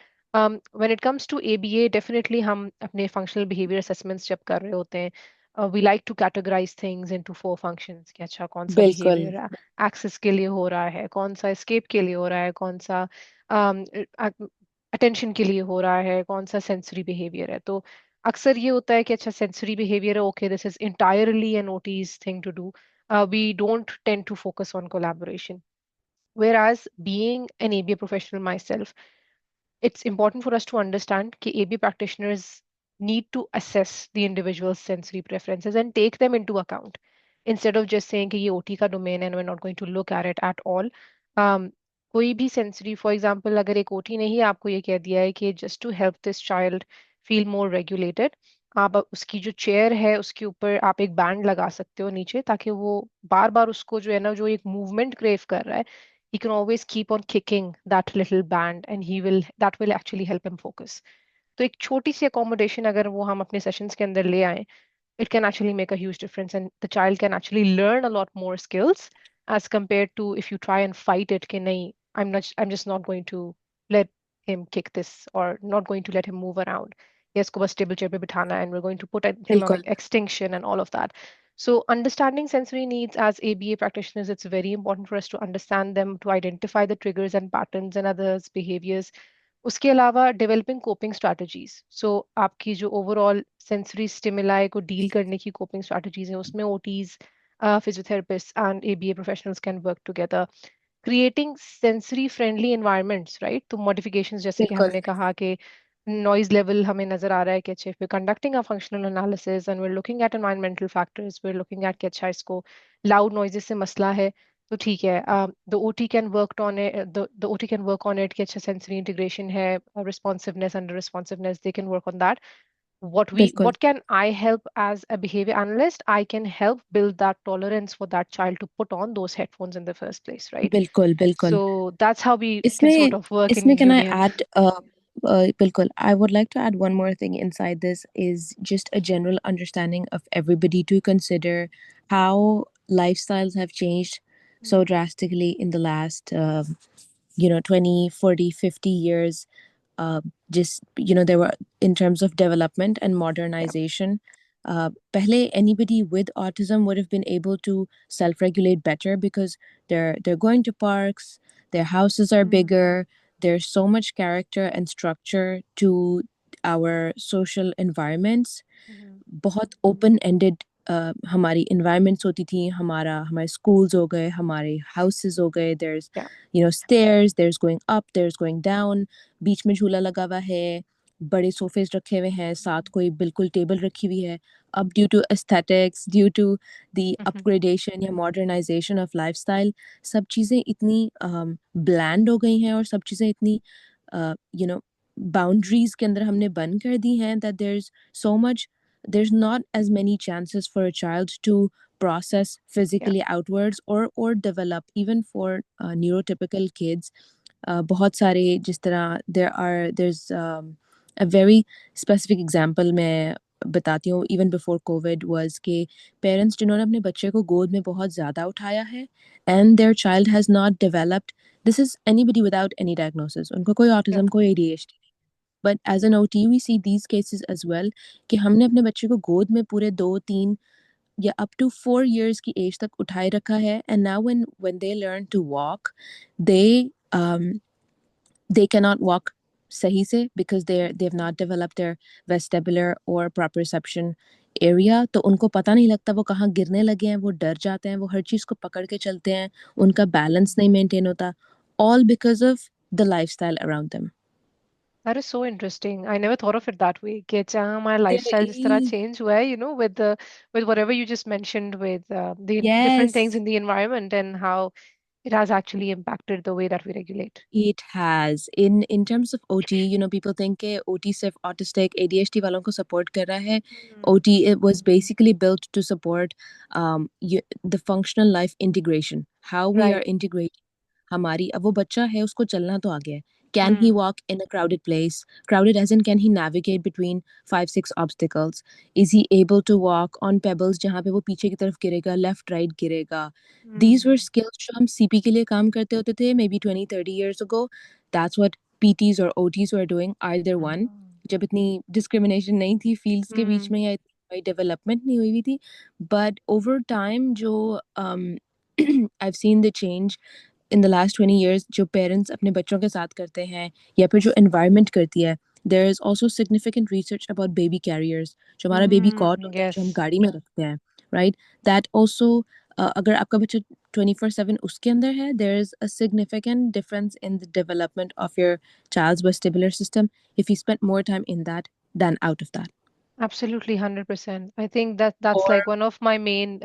when it comes to ABA, definitely हम अपने functional behavior assessments जब कर रहे होते हैं, we like to categorize things into 4 functions कि अच्छा कौन सा बिल्कुल behavior access के लिए हो रहा है, कौन सा escape के लिए हो रहा है, कौन सा um, attention के लिए हो रहा है, कौन सा sensory behavior है. तो अक्सर ये होता है कि अच्छा sensory behavior है, okay, this is entirely an OT's thing to do. We don't tend to focus on collaboration. Whereas being an ABA professional myself, it's important for us to understand that ABA practitioners need to assess the individual's sensory preferences and take them into account instead of just saying कि ये OT का domain and we're not going to look at it at all. Um, कोई भी sensory, for example, अगर एक OT ने ही आपको ये कह दिया है कि just to help this child feel more regulated, आप उसकी जो चेयर है उसके ऊपर आप एक बैंड लगा सकते हो नीचे ताकि वो बार बार उसको जो है ना जो एक मूवमेंट क्रेव कर रहा है he can always keep on kicking that little band and he will that will actually help him focus. तो एक छोटी सी accommodation अगर वो हम अपने sessions के अंदर ले आए it can actually make a huge difference and the child can actually learn a lot more skills as compared to if you try and fight it कि नहीं I'm just not going to let him kick this or not going to let him move around. Yes, को बस table chair पे बिठाना and we're going to put him on बिल्कुल extinction and all of that. So understanding sensory needs as ABA practitioners, it's very important for us to understand them, to identify the triggers and patterns and others' behaviors. उसके अलावा developing coping strategies सो आपकी जो overall sensory stimuli को deal करने की coping strategies हैं उसमें OTs physiotherapist and ABA professionals can work together creating sensory friendly environments, right? तो मॉडिफिकेशंस जैसे कि बिल्कुल हमने कहा कि नॉइज लेवल हमें नजर आ रहा है कि अच्छा we're conducting a functional analysis and we're looking at environmental factors, we're looking at कि अच्छा इसको loud noises से मसला है तो ठीक है. The OT can work on it, the OT can work on it कि अच्छा sensory integration है, responsiveness under responsiveness, they can work on that. बिल्कुल What can I help as a behavior analyst? I can help build that tolerance for that child to put on those headphones in the first place, right? बिल्कुल बिल्कुल So that's how we can sort इसमें of work in इसमें can I union. add बिल्कुल I would like to add one more thing inside this is just a general understanding of everybody to consider how lifestyles have changed so Mhm. drastically in the last 20, 40, 50 years. uh, just there were, in terms of development and Yeah. modernization, pehle anybody with autism would have been able to self-regulate better because they're going to parks, their houses are Mhm. bigger, there's so much character and structure to our social environments. Mhm. बहुत open ended हमारी environments होती थी, हमारे schools हो गए, हमारे houses हो गए, there's Yeah. Stairs, there's going up, there's going down, बीच में झूला लगा हुआ है, बड़े सोफेज रखे हुए हैं, साथ कोई बिल्कुल टेबल रखी हुई है। अब due to aesthetics, due to the upgradation या मॉडर्नाइजेशन ऑफ लाइफस्टाइल, सब चीज़ें इतनी ब्लैंड हो गई हैं और सब चीज़ें इतनी यू नो बाउंड्रीज के अंदर हमने बंद कर दी हैं that there's not as many chances for a child to process Yeah. physically outwards or develop even for neurotypical kids. बहुत सारे जिस तरह there's a very specific example मैं बताती हूँ even before COVID was कि parents जिन्होंने अपने बच्चे को गोद में बहुत ज़्यादा उठाया है and their child has not developed. This is anybody without any diagnosis. उनको कोई Yeah. autism कोई ADHD, but as an OT we see these cases as well कि हमने अपने बच्चे को गोद में पूरे 2-3 या up to 4 years की एज तक उठाए रखा है and now when they learn to walk they cannot walk sahi se because they've not developed their vestibular or proprioception area, तो उनको पता नहीं लगता वो कहाँ गिरने लगे हैं, वो डर जाते हैं, वो हर चीज़ को पकड़ के चलते हैं, उनका बैलेंस नहीं मेंटेन होता, all because of the lifestyle around them. That is so interesting. I never thought of it that way. कि अच्छा हमारा There lifestyle जिस तरह is, change हुआ है, with whatever you just mentioned, with the different things yes. in the environment and how it has actually impacted the way that we regulate. It has. In terms of OT, people think कि OT सिर्फ autistic ADHD वालों को support कर रहा है. OT, it was basically built to support the functional life integration. How we are Right. integrating हमारी, अब वो बच्चा है, उसको चलना तो आ गया है. Can he Hmm. walk in a crowded place? Crowded as in can he navigate between 5-6 obstacles? Is he able to walk on pebbles जहाँ पे वो पीछे की तरफ गिरेगा, left right गिरेगा? These were Hmm. skills जो हम CP के लिए काम करते होते थे maybe 20-30 years ago. That's what PTs or OTs were doing, either one. Oh. जब इतनी discrimination नहीं थी fields के बीच Hmm. में या इतनी development नहीं हुई थी. But over time जो I've seen the change in the last 20 years जो पेरेंट्स अपने बच्चों के साथ करते हैं या फिर जो एनवायरनमेंट करती है, there is also significant research about baby carriers, जो हमारा बेबी कॉट होता है जो हम Yes. गाड़ी में रखते हैं, right? That also अगर आपका बच्चा 24/7 उसके अंदर है, there is a significant difference in the development of your child's vestibular system if you spend more time in that than out of that. Absolutely, 100%. I think that that's Or like one of my main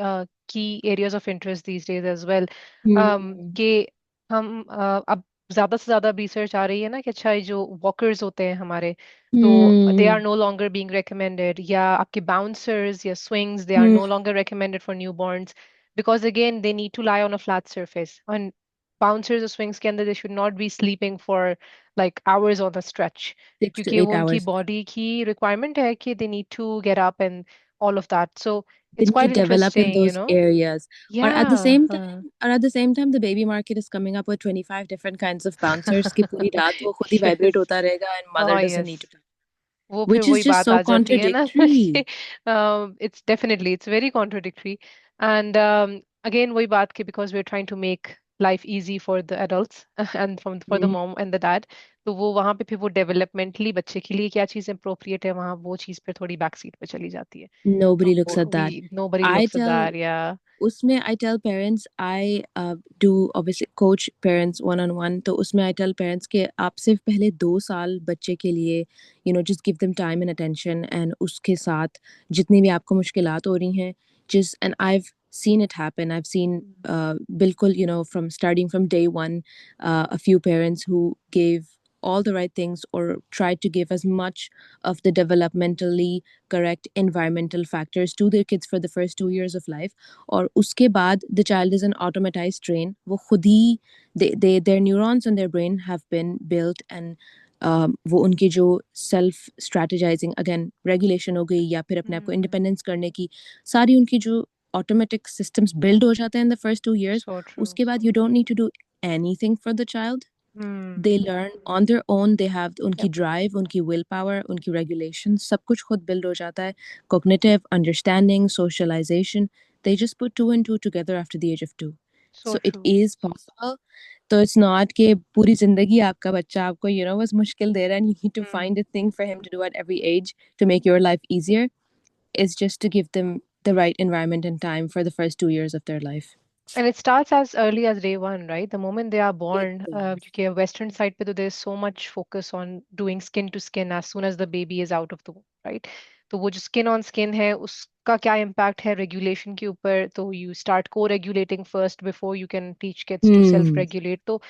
key areas of interest these days as well. hmm, कि हम अब ज्यादा से ज्यादा research आ रही है ना कि अच्छा ये जो वॉकर्स होते हैं हमारे, तो they are hmm, no longer being recommended, या आपके बाउंसर्स या swings they are hmm, no longer recommended for newborns, because again they need to lie on a flat surface, and bouncers और स्विंग्स के अंदर they should not be sleeping for like hours on the stretch, 6 to क्योंकि 8 वो उनकी hours. Body की requirement है कि they need to get up and all of that. So They it's need to quite develop in interesting, those areas. Or at the Yeah. same time, the baby market is coming up with 25 different kinds of bouncers कि पूरी रात वो खुद ही Yes. vibrate होता रहेगा and Oh, mother doesn't yes. need to touch, वो फिर which is वही just बात so आ जाती है ना contradictory. कि it's very contradictory, and again वही बात कि because we're trying to make life easy for the adults and for the Mm. mom and the dad, तो वो वहां पे फिर वो डेवलपमेंटली बच्चे के लिए क्या चीज अप्रोप्रिएट है वहां वो चीज पे थोड़ी बैक सीट पे चली जाती है. Nobody looks तो at that. we nobody I looks at tell that. Yeah. उसमें I tell parents, I do obviously coach parents one on one, तो उसमें I tell parents कि आप सिर्फ पहले 2 साल बच्चे के लिए just give them time and attention, and उसके साथ जितनी भी आपको मुश्किलात हो रही हैं, just, and I've seen it happen. I've seen बिल्कुल from starting from day one, a few parents who gave all the right things or tried to give as much of the developmentally correct environmental factors to their kids for the first 2 years of life, और उसके बाद the child is an automatized train, वो खुद ही their neurons in their brain have been built, and वो उनकी जो self strategising again regulation हो गई या फिर अपने आप को Hmm. इंडिपेंडेंस करने की सारी उनकी जो ऑटोमेटिक सिस्टम्स बिल्ड हो जाते हैं in the first 2 years, So true. उसके बाद you don't need to do anything for the child. Hmm. They learn on their own. They have उनकी Yep. drive, उनकी will power, उनकी regulation, सब कुछ खुद build हो जाता है. Cognitive, understanding, socialization. They just put 2 and 2 together after the age of 2. So So it true. is possible. तो it's not कि पूरी जिंदगी आपका बच्चा आपको बस मुश्किल दे रहा है and you need to Hmm. find a thing for him to do at every age to make your life easier. It's just to give them the right environment and time for the first 2 years of their life. And it starts as early as day one, right? The moment they are born, बिल्कुल क्योंकि Western side पे तो there's so much focus on doing skin to skin as soon as the baby is out of the womb, right? तो वो जो skin on skin है उसका क्या impact है regulation के ऊपर? तो you start co-regulating first before you can teach kids to hmm self-regulate. तो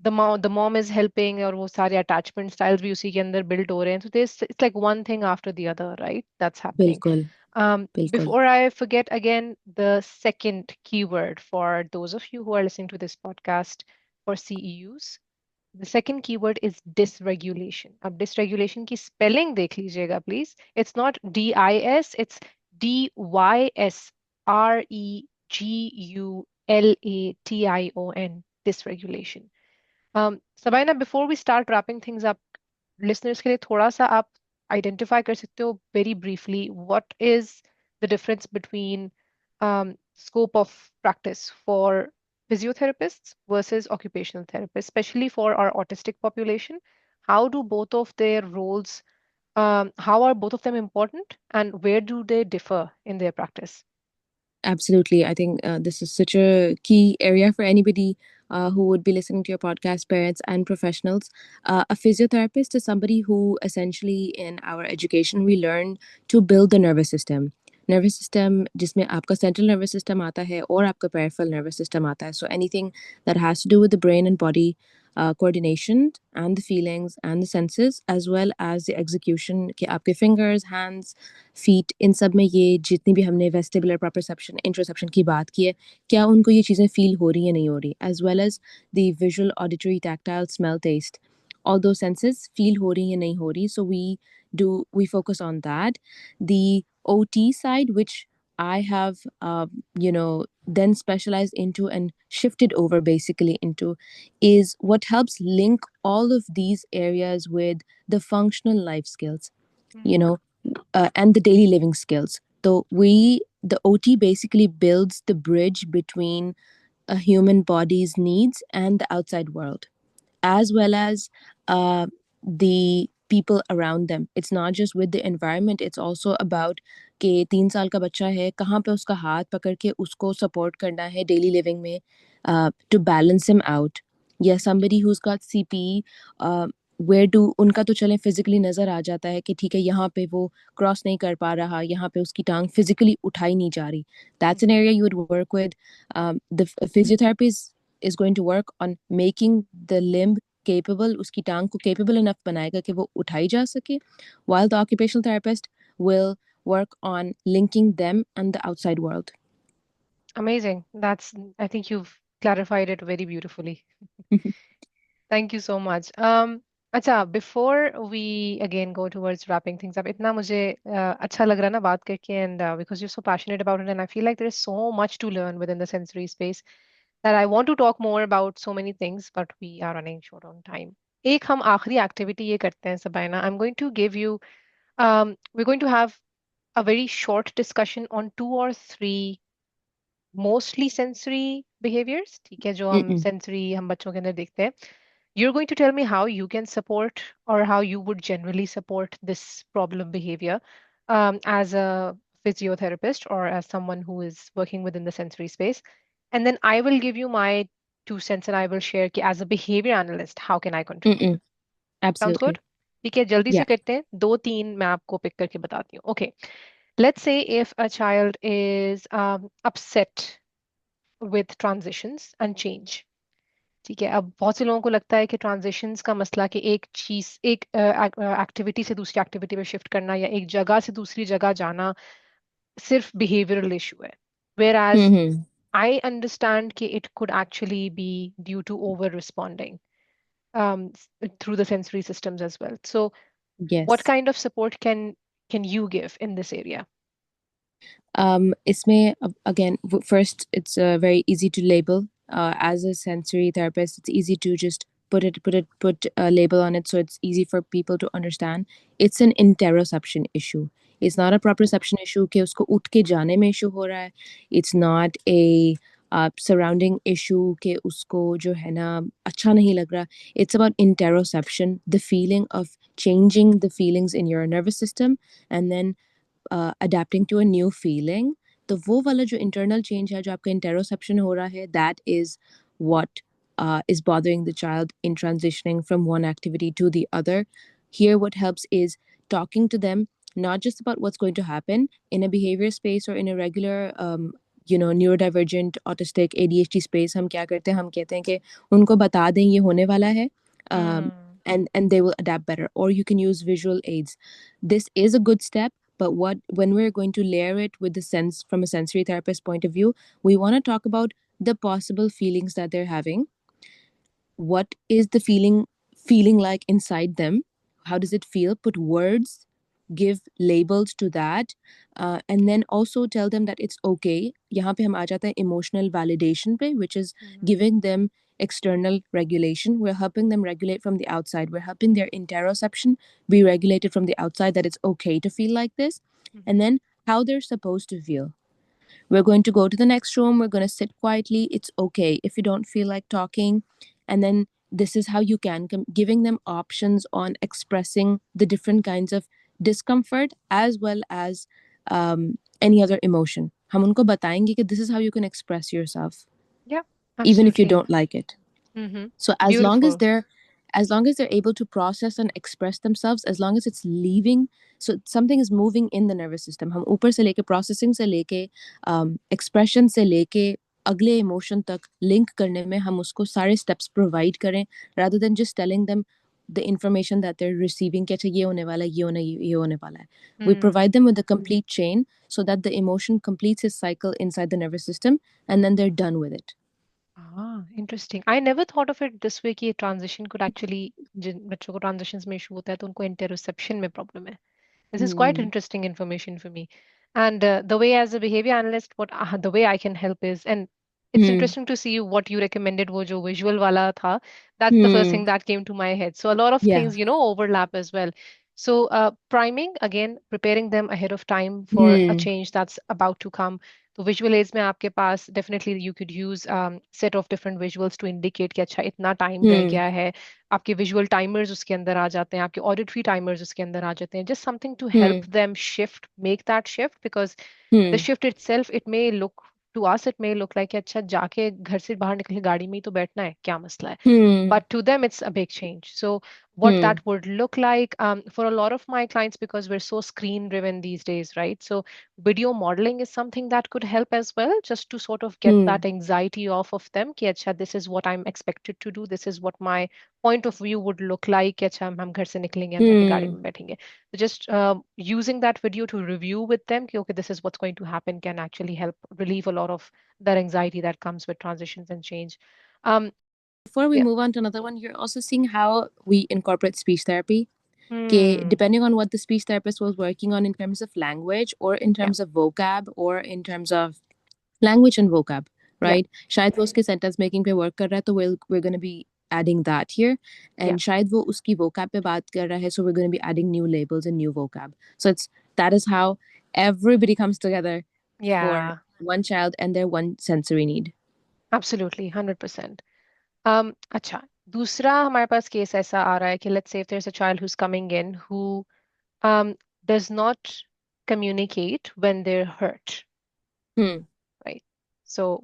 the mom is helping और वो सारे attachment styles भी उसी के अंदर build हो रहे हैं. So there's it's like one thing after the other, right? That's happening. बिल्कुल बिल्कुल Before I forget again, the second keyword for those of you who are listening to this podcast for CEUs, the second keyword is dysregulation. अब dysregulation की spelling देख लीजिएगा please. It's not DIS, it's DYSREGULATION, dysregulation. Sabina, before we start wrapping things up, listeners के लिए थोड़ा सा आप identify कर सकते हो very briefly what is the difference between scope of practice for physiotherapists versus occupational therapists, especially for our autistic population. How do both of their roles, how are both of them important, and where do they differ in their practice? Absolutely. I think this is such a key area for anybody who would be listening to your podcast, parents and professionals. A physiotherapist is somebody who essentially in our education we learn to build the nervous system. Nervous system जिसमें आपका central nervous system आता है और आपका peripheral nervous system आता है. So anything that has to do with the brain and body coordination and the feelings and the senses as well as the execution के आपके fingers, hands, फीट इन सब में ये जितनी भी हमने वेस्टिबुलर प्रोप्रोसेप्शन इंट्रोसेप्शन की बात की है क्या उनको ये चीज़ें फील हो रही है नहीं हो रही as well as the visual auditory tactile smell taste all those senses feel ho rahi and nahi ho rahi so we focus on that the ot side which I have then specialized into and shifted over basically into is what helps link all of these areas with the functional life skills you Mhm. know and the daily living skills. So the OT basically builds the bridge between a human body's needs and the outside world, as well as the people around them. It's not just with the environment, it's also about कि 3 साल का बच्चा है कहाँ पे उसका हाथ पकड़ के उसको सपोर्ट करना है डेली लिविंग में to balance him out. या somebody who's got CPE where do उनका तो चले फिजिकली नज़र आ जाता है कि ठीक है यहाँ पे वो क्रॉस नहीं कर पा रहा यहाँ पे उसकी टांग फिजिकली उठाई नहीं जा रही that's an Mhm. area you would work with the physiotherapy is going to work on making the limb capable उसकी टांग को capable enough बनाएगा कि वो उठाई जा सके while the occupational therapist will work on linking them and the outside world. Amazing. I think you've clarified it very beautifully. Thank you so much. अच्छा, before we again go towards wrapping things up, इतना मुझे अच्छा लग रहा है ना बात करके, and because you're so passionate about it, and I feel like there is so much to learn within the sensory space that I want to talk more about so many things, but we are running short on time. एक हम आखिरी activity ये करते हैं Sabina. We're going to have a very short discussion on 2 or 3 mostly sensory behaviors, ठीक है, जो हम Mm-mm. sensory हम बच्चों के अंदर देखते हैं. You're going to tell me how you can support or how you would generally support this problem behavior as a physiotherapist or as someone who is working within the sensory space. And then I will give you my 2 cents and I will share कि as a behavior analyst, how can I contribute? Mm-mm. Sounds good? Absolutely. ठीक है, जल्दी Yeah. से करते हैं. 2-3 मैं आपको pick करके बताती हूँ. Okay. Let's say if a child is upset with transitions and change. ठीक है, अब बहुत से लोगों को लगता है कि ट्रांजिशंस का मसला कि एक चीज एक एक्टिविटी से दूसरी एक्टिविटी में शिफ्ट करना या एक जगह से दूसरी जगह जाना सिर्फ बिहेवियरल इशू है, whereas Mm-hmm. I understand कि it could actually be due to over responding through the sensory systems as well. So what Yes. kind of support can you give in this area? इसमें again first it's very easy to label as a sensory therapist it's easy to just put a label on it so it's easy for people to understand it's an interoception issue it's not a proprioception issue कि उसको उठ के जाने में issue हो रहा है it's not a surrounding issue कि उसको जो है ना अच्छा नहीं लग रहा it's about interoception the feeling of changing the feelings in your nervous system and then adapting to a new feeling तो वो वाला जो internal change है, जो आपका interoception हो रहा है, that is what is bothering the child in transitioning from one activity to the other. Here, what helps is talking to them not just about what's going to happen in a behavior space or in a regular neurodivergent autistic ADHD space. हम क्या करते हैं, हम कहते हैं कि उनको बता दें ये होने वाला है, and they will adapt better, or you can use visual aids. This is a good step, but when we're going to layer it with the sense from a sensory therapist point of view, we want to talk about the possible feelings that they're having. What is the feeling like inside them? How does it feel? Put words, give labels to that, and then also tell them that it's okay. यहाँ पे हम आ जाते हैं emotional validation पे, which is giving them external regulation. We're helping them regulate from the outside. We're helping their interoception be regulated from the outside, that it's okay to feel like this, and then how they're supposed to feel. We're going to go to the next room. We're going to sit quietly. It's okay if you don't feel like talking. And then this is how you can, giving them options on expressing the different kinds of discomfort as well as any other emotion. हम उनको बताएंगे कि this is how you can express yourself, Yeah, even if you absolutely. don't like it. So Beautiful. as long as they're able to process and express themselves, as long as it's leaving, so something is moving in the nervous system. हम ऊपर से लेके processing से लेके expression से लेके अगले emotion तक link करने में हम उसको सारे steps provide करें, rather than just telling them the information that they're receiving कि अच्छा ये होने वाला है, ये होने वाला है. We provide them with the complete chain so that the emotion completes its cycle inside the nervous system, and then they're done with it. Interesting. I never thought of it this way कि transition could actually, जिन बच्चों को transitions में issue होता है तो उनको interoception में problem है. This is quite interesting information for me. And the way, as a behavior analyst, the way I can help is, and it's interesting to see what you recommended, wo jo visual wala tha. That's the first thing that came to my head. So a lot of Yeah. things, overlap as well. So priming, again, preparing them ahead of time for a change that's about to come. तो visual aids में आपके पास definitely you could use set of different visuals to indicate कि अच्छा इतना time रह गया है. आपके visual timers उसके अंदर आ जाते हैं, आपके auditory timers उसके अंदर आ जाते हैं. Just something to help them make that shift, because the shift itself, it may look to us, it may look like कि अच्छा जाके घर से बाहर निकले गाड़ी में ही तो बैठना है, क्या मसला है? But to them it's a big change. So what that would look like for a lot of my clients, because we're so screen driven these days, right? So video modeling is something that could help as well, just to sort of get that anxiety off of them कि अच्छा this is what I'm expected to do, this is what my point of view would look like कि अच्छा हम घर से निकलेंगे, हम जाके गाड़ी में बैठेंगे. So just using that video to review with them कि okay, this is what's going to happen, can actually help relieve a lot of that anxiety that comes with transitions and change. Before we Yeah. move on to another one, you're also seeing how we incorporate speech therapy. Depending on what the speech therapist was working on in terms of language, or in terms of vocab, or in terms of language and vocab, right? शायद वो उसके sentence making पे work कर रहा है, तो we're going to be adding that here. And शायद वो उसकी vocab पे बात कर रहा है, so we're going to be adding new labels and new vocab. So that is how everybody comes together for one child and their one sensory need. Absolutely, 100%. अच्छा, दूसरा हमारे पास केस ऐसा आ रहा है कि let's say if there's a child who's coming in who does not communicate when they're hurt, right? So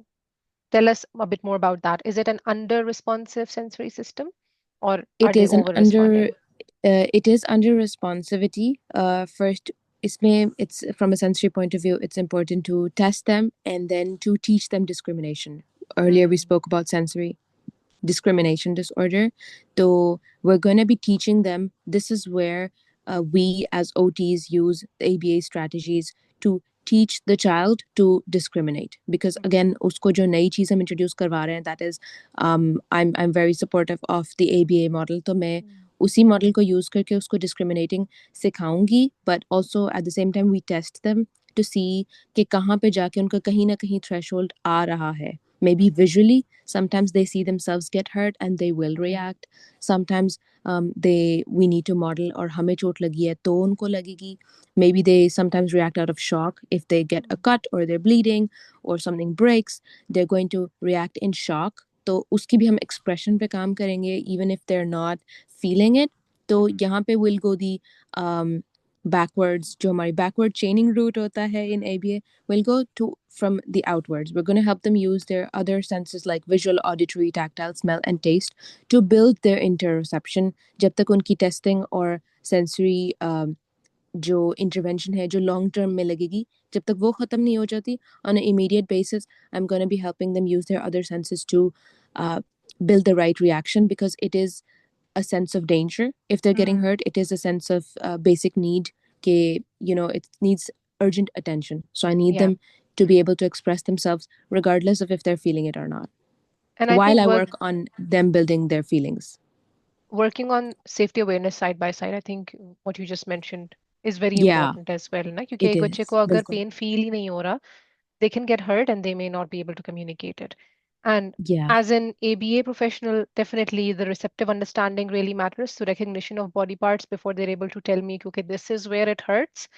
tell us a bit more about that. Is it an under-responsive sensory system, or are they over-responding? It is under responsivity. First, it's from a sensory point of view, it's important to test them and then to teach them discrimination. Earlier, we spoke about sensory discrimination disorder. So we're going to be teaching them. This is where we as OTs use the ABA strategies to teach the child to discriminate, because again usko jo nayi cheez hum introduce karwa rahe hain, that is I'm very supportive of the ABA model. तो मैं उसी model को use करके उसको discriminating सिखाऊंगी, but also at the same time we test them to see कि कहाँ पे जाके उनका कहीं ना कहीं थ्रेशोल्ड आ रहा है. Maybe visually, sometimes they see themselves get hurt and they will react. Sometimes we need to model, or हमें चोट लगी है तो उनको लगेगी. Maybe they sometimes react out of shock. If they get a cut or they're bleeding or something breaks, they're going to react in shock. तो उसकी भी हम expression पे काम करेंगे, even if they're not feeling it. तो यहाँ पे we'll go the backwards, जो हमारी backward chaining route होता है in ABA, we'll go to from the outwards. We're going to help them use their other senses like visual, auditory, tactile, smell, and taste to build their interoception. जब तक उनकी testing और sensory जो intervention है जो long term में लगेगी, जब तक वो ख़त्म नहीं हो जाती, on an immediate basis, I'm going to be helping them use their other senses to build the right reaction, because it is a sense of danger. If they're getting hurt, it is a sense of basic need. It needs urgent attention. So I need Yeah. them to be able to express themselves regardless of if they're feeling it or not. And I While think I work on them building their feelings. working on safety awareness side by side, I think what you just mentioned is very Yeah, important as well, ना? क्योंकि it एक बच्चे is. को अगर बिल्कुल. pain feel ही नहीं हो रहा, they can get hurt and they may not be able to communicate it. And Yeah. as an ABA professional, definitely the receptive understanding really matters. So recognition of body parts before they're able to tell me, okay, this is where it hurts.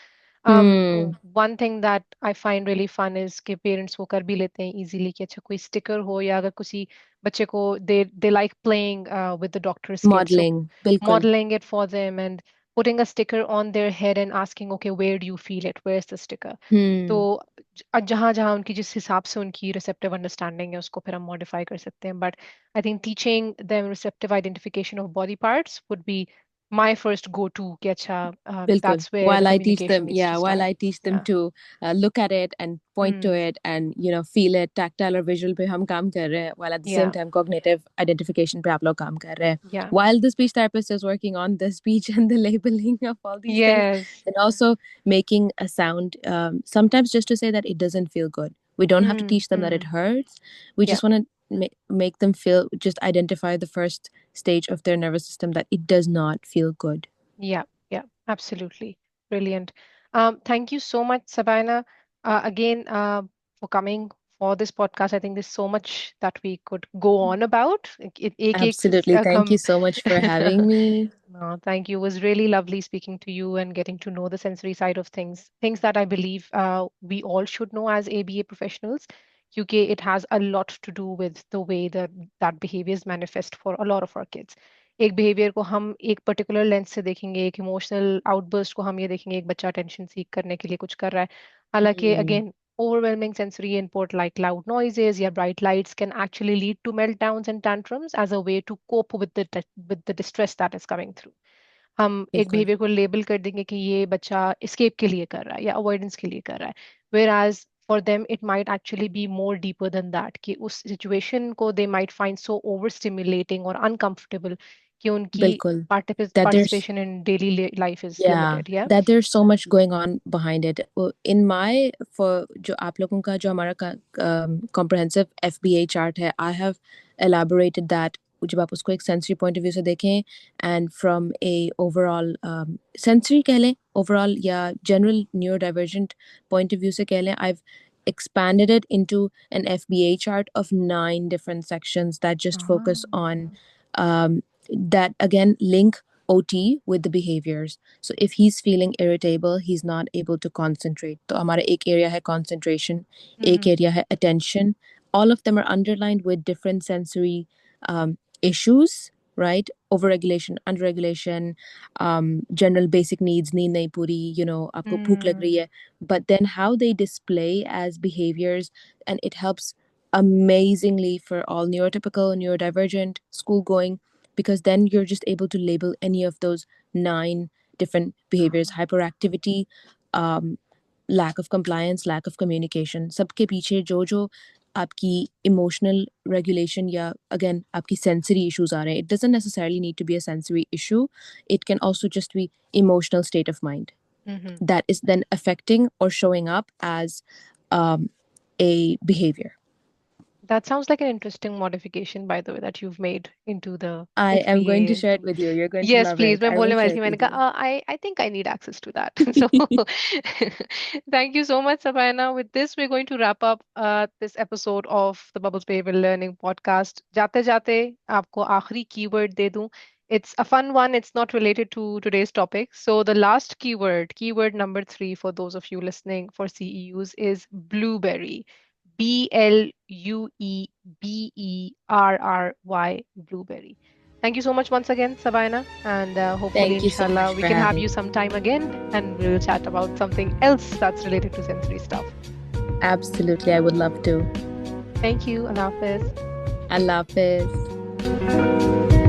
One thing that I find really fun is कि parents वो कर भी लेते हैं easily कि अच्छा कोई sticker हो या अगर किसी बच्चे को they like playing with the doctor's kids, so Modeling. बिल्कुल. modeling it for them and putting a sticker on their head and asking, okay, where do you feel it? Where's the sticker? तो जहाँ जहाँ उनकी जिस हिसाब से उनकी receptive understanding है उसको फिर हम modify कर सकते हैं, but I think teaching them receptive identification of body parts would be my first go-to कि अच्छा बिल्कुल. that's where While I teach communication them, needs to while start. I teach them Yeah. to look at it and point to it and feel it, tactile or visual पे हम काम कर रहे हैं, while at the same Yeah. time cognitive identification पे आप लोग काम कर रहे हैं. Yeah. While the speech therapist is working on the speech and the labeling of all these things, Yes. and also making a sound, sometimes just to say that it doesn't feel good. We don't have to teach them that it hurts. We Yeah. just want to make them feel, just identify the first stage of their nervous system that it does not feel good. Yeah. Yeah. Absolutely. Brilliant. Thank you so much, Sabina, again for coming for this podcast. I think there's so much that we could go on about. Absolutely. Thank you so much for having me. No, thank you. It was really lovely speaking to you and getting to know the sensory side of things. Things that I believe we all should know as ABA professionals. क्योंकि it has a lot to do with the way that behaviors manifest for a lot of our kids. एक behavior को हम एक particular lens से देखेंगे, एक emotional outburst को हम ये देखेंगे, एक बच्चा attention seek करने के लिए कुछ कर रहा है. हालांकि again, overwhelming sensory input like loud noises or bright lights can actually lead to meltdowns and tantrums as a way to cope with the distress that is coming through. हम एक बिल्कुल. बिहेवियर को लेबल कर देंगे कि ये बच्चा escape के लिए कर रहा है या अवॉइडेंस के लिए कर रहा है, whereas for them it might actually be more deeper than that कि उस situation को they might find so overstimulating or uncomfortable कि उनकी बिल्कुल. That there's participation in daily life is limited. Yeah. that there's so much going on behind it. In my, for जो आप लोगों का जो हमारा comprehensive FBA chart है, I have elaborated that जब आप उसको एक sensory point of view से देखें and from a overall sensory कह लें, overall या general neurodivergent point of view से कह लें, I've expanded it into an FBA chart of 9 different sections that just focus on that again link OT with the behaviors. So if he's feeling irritable, he's not able to concentrate. तो हमारा एक area है concentration, एक area है attention. All of them are underlined with different sensory issues, right? Overregulation, underregulation, general basic needs, नींद नहीं पूरी, आपको भूख लग रही है. But then how they display as behaviors, and it helps amazingly for all neurotypical, neurodivergent, school going, because then you're just able to label any of those 9 different behaviors: hyperactivity, lack of compliance, lack of communication. सबके पीछे जो आपकी emotional regulation या again आपकी sensory issues आ रहे हैं. It doesn't necessarily need to be a sensory issue. It can also just be emotional state of mind that is then affecting or showing up as a behavior. That sounds like an interesting modification, by the way, that you've made into the I am going to FBA. share it with you. You're going to Yes, love please. it. मैं I will बोलने वाली share थी, it मैंने with you. कहा I think I need access to that. So thank you so much, Sabina. With this, we're going to wrap up this episode of the Bubbles Behavioral Learning podcast. जाते जाते आपको आखिरी keyword दे दूं. It's a fun one. It's not related to today's topic. So the last keyword number 3 for those of you listening for CEUs is blueberry. BLUEBERRY, blueberry. Thank you so much once again, Sabina, and hopefully, Thank you so inshallah, much we for can have having you me. sometime again and we'll chat about something else that's related to sensory stuff. Absolutely, I would love to. Thank you. Allah Hafiz. Allah Hafiz.